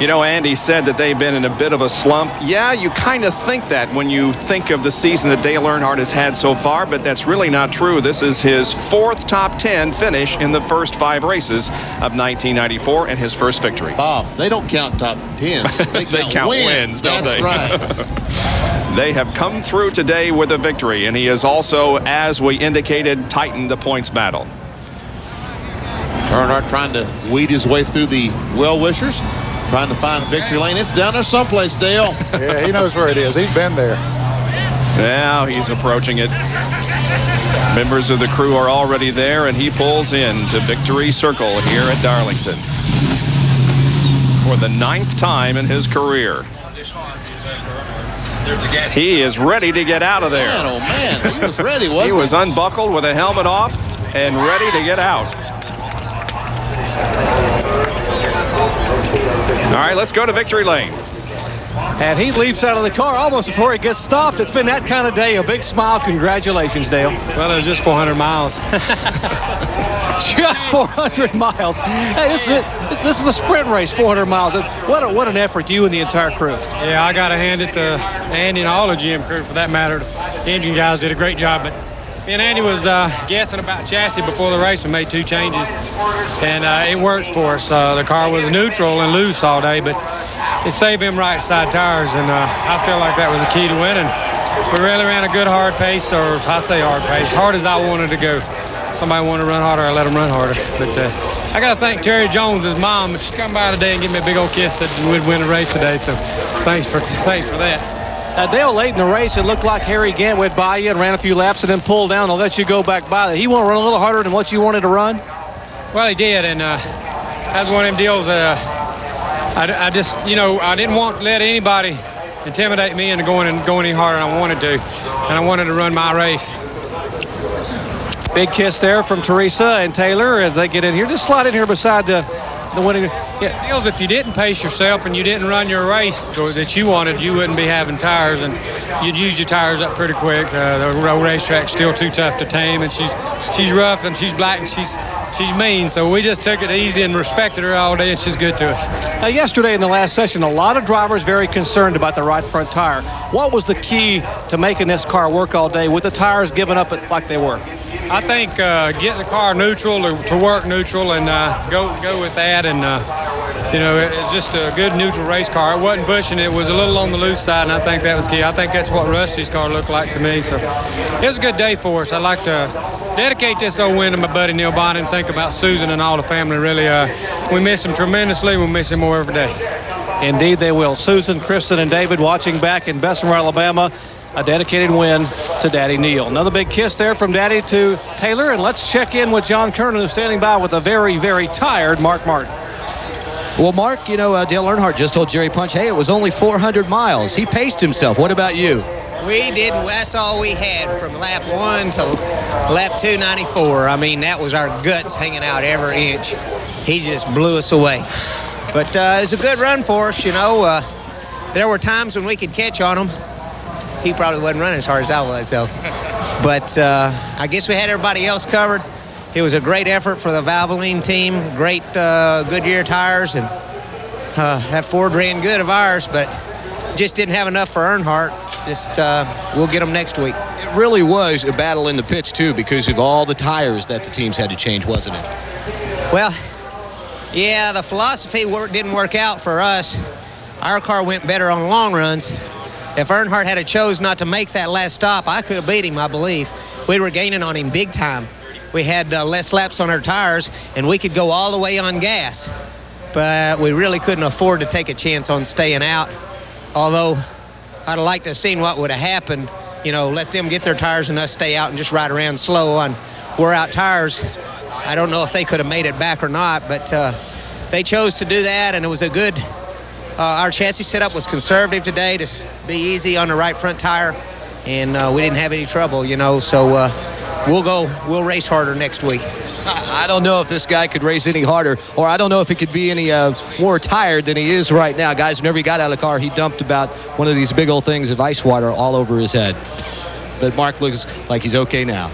You know, Andy said that they've been in a bit of a slump. Yeah, you kind of think that when you think of the season that Dale Earnhardt has had so far, but that's really not true. This is his 4th top 10 finish in the first 5 races of 1994 and his first victory. Bob, they don't count top 10s. They count wins, don't they? That's right. They have come through today with a victory, and he has also, as we indicated, tightened the points battle. Earnhardt trying to weed his way through the well-wishers. Trying to find victory lane. It's down there someplace, Dale. Yeah, he knows where it is. He's been there. Now he's approaching it. Members of the crew are already there, and he pulls into Victory Circle here at Darlington for the 9th time in his career. He is ready to get out of there. Man, oh man, he was ready, wasn't he? He was unbuckled with a helmet off and ready to get out. All right, let's go to victory lane. And he leaps out of the car almost before he gets stopped. It's been that kind of day. A big smile. Congratulations, Dale. Well, it was just 400 miles. Just 400 miles. Hey, this is it. This is a sprint race, 400 miles. What an effort, you and the entire crew. Yeah, I got to hand it to Andy and all the GM crew for that matter. The engine guys did a great job, but me and Andy was guessing about chassis before the race and made 2 changes, and it worked for us. The car was neutral and loose all day, but it saved him right side tires, and I feel like that was the key to winning. We really ran a good hard pace, or I say hard pace, hard as I wanted to go. Somebody wanted to run harder, I let him run harder. But I got to thank Terry Jones, his mom. She come by today and give me a big old kiss that we'd win the race today, so thanks for that. Dale, late in the race, it looked like Harry Gant went by you and ran a few laps and then pulled down and let you go back by. He want to run a little harder than what you wanted to run? Well, he did, and that's one of them deals. I just, you know, I didn't want to let anybody intimidate me into going any harder than I wanted to, and I wanted to run my race. Big kiss there from Teresa and Taylor as they get in here. Just slide in here beside the the winning. Yeah. Deals if you didn't pace yourself and you didn't run your race that you wanted, you wouldn't be having tires, and you'd use your tires up pretty quick. The road racetrack's still too tough to tame, and she's rough and she's black and she's mean, so we just took it easy and respected her all day, and she's good to us. Now, yesterday in the last session, a lot of drivers very concerned about the right front tire. What was the key to making this car work all day with the tires given up like they were? I think getting the car neutral to work neutral and go with that, and it's just a good neutral race car. It wasn't pushing; it was a little on the loose side, and I think that was key. I think that's what Rusty's car looked like to me. So it was a good day for us. I'd like to dedicate this old win to my buddy Neil Bonnet and think about Susan and all the family. Really, we miss him tremendously. We miss him more every day. Indeed, they will. Susan, Kristen, and David watching back in Bessemer, Alabama. A dedicated win to Daddy Neil. Another big kiss there from Daddy to Taylor. And let's check in with John Kernan, who's standing by with a very, very tired Mark Martin. Well, Mark, Dale Earnhardt just told Jerry Punch, hey, it was only 400 miles. He paced himself. What about you? We didn't. That's all we had from lap 1 to lap 294. I mean, that was our guts hanging out every inch. He just blew us away. But it's a good run for us, There were times when we could catch on him. He probably wasn't running as hard as I was, though. But I guess we had everybody else covered. It was a great effort for the Valvoline team. Great Goodyear tires, and that Ford ran good of ours, but just didn't have enough for Earnhardt. We'll get them next week. It really was a battle in the pits, too, because of all the tires that the teams had to change, wasn't it? Well, yeah, the philosophy didn't work out for us. Our car went better on long runs. If Earnhardt had chose not to make that last stop, I could have beat him, I believe. We were gaining on him big time. We had less laps on our tires, and we could go all the way on gas. But we really couldn't afford to take a chance on staying out. Although I'd have liked to have seen what would have happened. Let them get their tires and us stay out and just ride around slow on wore-out tires. I don't know if they could have made it back or not, but they chose to do that, and it was a good... our chassis setup was conservative today to be easy on the right front tire, and we didn't have any trouble, so we'll race harder next week. I don't know if this guy could race any harder, or I don't know if he could be any more tired than he is right now. Guys, whenever he got out of the car, he dumped about one of these big old things of ice water all over his head. But Mark looks like he's okay now.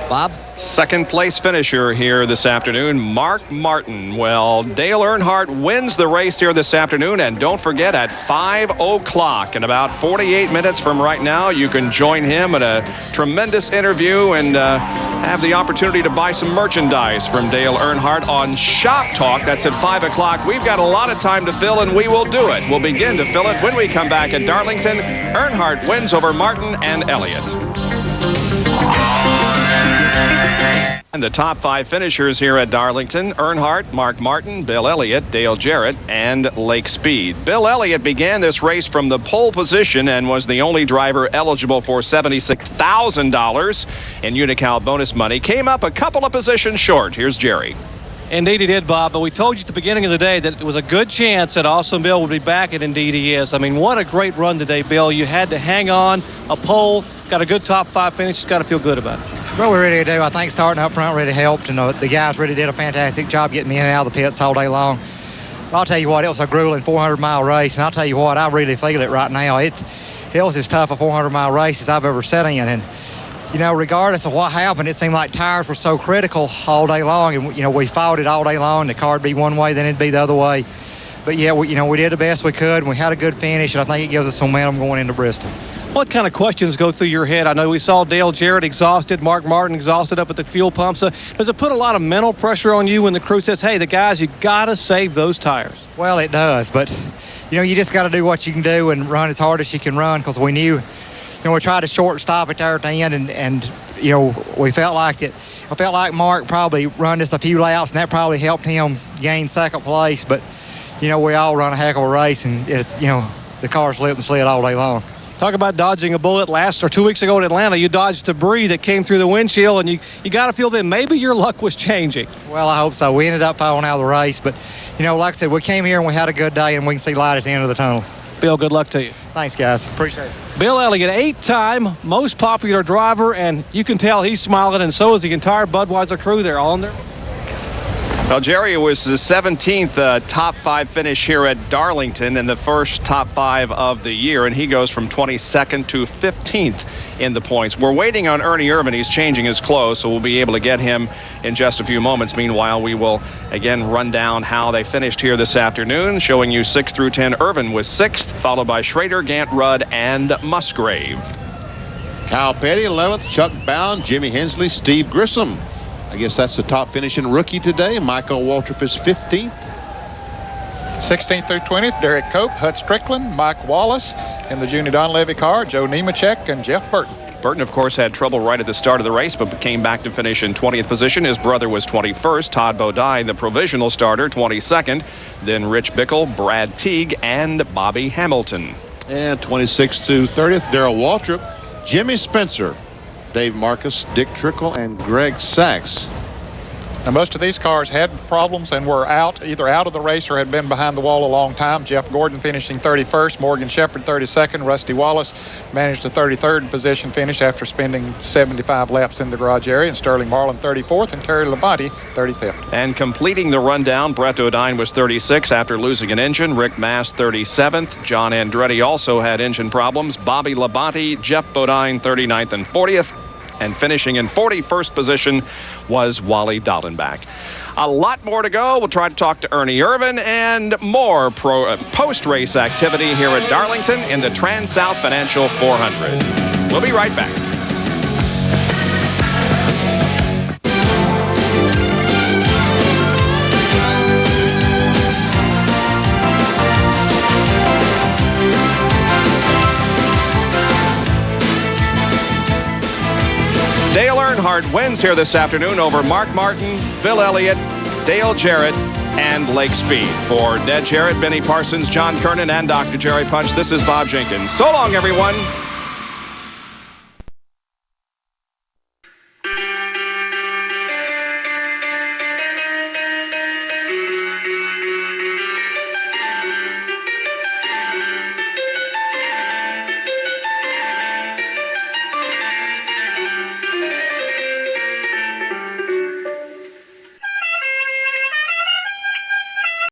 Bob? Second place finisher here this afternoon, Mark Martin. Well, Dale Earnhardt wins the race here this afternoon, and don't forget at 5 o'clock, in about 48 minutes from right now, you can join him at a tremendous interview and have the opportunity to buy some merchandise from Dale Earnhardt on Shop Talk. That's at 5 o'clock. We've got a lot of time to fill, and we will do it. We'll begin to fill it when we come back at Darlington. Earnhardt wins over Martin and Elliott. And the top 5 finishers here at Darlington: Earnhardt, Mark Martin, Bill Elliott, Dale Jarrett, and Lake Speed. Bill Elliott began this race from the pole position and was the only driver eligible for $76,000 in Unocal bonus money. Came up a couple of positions short. Here's Jerry. Indeed he did, Bob, but we told you at the beginning of the day that it was a good chance that Awesome Bill would be back, and indeed he is. I mean, what a great run today, Bill. You had to hang on, a pole, got a good top 5 finish, got to feel good about it. Well, we really do. I think starting up front really helped, and the guys really did a fantastic job getting me in and out of the pits all day long. I'll tell you what, it was a grueling 400-mile race, and I'll tell you what, I really feel it right now. It was as tough a 400-mile race as I've ever sat in, and regardless of what happened, it seemed like tires were so critical all day long, and we fought it all day long. The car would be one way, then it'd be the other way. But yeah, we did the best we could, and we had a good finish, and I think it gives us some momentum going into Bristol. What kind of questions go through your head? I know we saw Dale Jarrett exhausted, Mark Martin exhausted up at the fuel pumps. Does it put a lot of mental pressure on you when the crew says, hey, the guys, you got to save those tires? Well, it does, but, you just got to do what you can do and run as hard as you can run, because we knew, we tried to short stop it there at the end, and we felt like it. I felt like Mark probably run just a few laps, and that probably helped him gain second place, but, we all run a heck of a race, and it's, the car slipped and slid all day long. Talk about dodging a bullet. 2 weeks ago in Atlanta, you dodged debris that came through the windshield, and you got to feel that maybe your luck was changing. Well, I hope so. We ended up falling out of the race, but, like I said, we came here and we had a good day, and we can see light at the end of the tunnel. Bill, good luck to you. Thanks, guys. Appreciate it. Bill Elliott, 8-time most popular driver, and you can tell he's smiling, and so is the entire Budweiser crew. They're all in there. Well, Jerry, it was his 17th top 5 finish here at Darlington and the first top 5 of the year, and he goes from 22nd to 15th in the points. We're waiting on Ernie Irvin. He's changing his clothes, so we'll be able to get him in just a few moments. Meanwhile, we will again run down how they finished here this afternoon, showing you 6 through 10. Irvin was 6th, followed by Schrader, Gant, Rudd, and Musgrave. Kyle Petty, 11th. Chuck Bound, Jimmy Hensley, Steve Grissom. I guess that's the top finishing rookie today. Michael Waltrip is 15th. 16th through 20th, Derek Cope, Hut Strickland, Mike Wallace in the Junior Donlevy car, Joe Nemechek, and Jeff Burton. Burton, of course, had trouble right at the start of the race, but came back to finish in 20th position. His brother was 21st. Todd Bodine, the provisional starter, 22nd. Then Rich Bickle, Brad Teague, and Bobby Hamilton. And 26th to 30th, Darrell Waltrip, Jimmy Spencer, Dave Marcus, Dick Trickle, and Greg Sachs. Now, most of these cars had problems and were either out of the race or had been behind the wall a long time. Jeff Gordon finishing 31st, Morgan Shepherd 32nd, Rusty Wallace managed a 33rd position finish after spending 75 laps in the garage area, and Sterling Marlin 34th and Terry Labonte 35th. And completing the rundown, Brett Odine was 36 after losing an engine. Rick Mast 37th. John Andretti also had engine problems. Bobby Labonte, Jeff Bodine 39th and 40th. And finishing in 41st position was Wally Dallenbach. A lot more to go. We'll try to talk to Ernie Irvin and more post-race activity here at Darlington in the TranSouth Financial 400. We'll be right back. Dale Earnhardt wins here this afternoon over Mark Martin, Bill Elliott, Dale Jarrett, and Lake Speed. For Ned Jarrett, Benny Parsons, John Kernan, and Dr. Jerry Punch, this is Bob Jenkins. So long, everyone.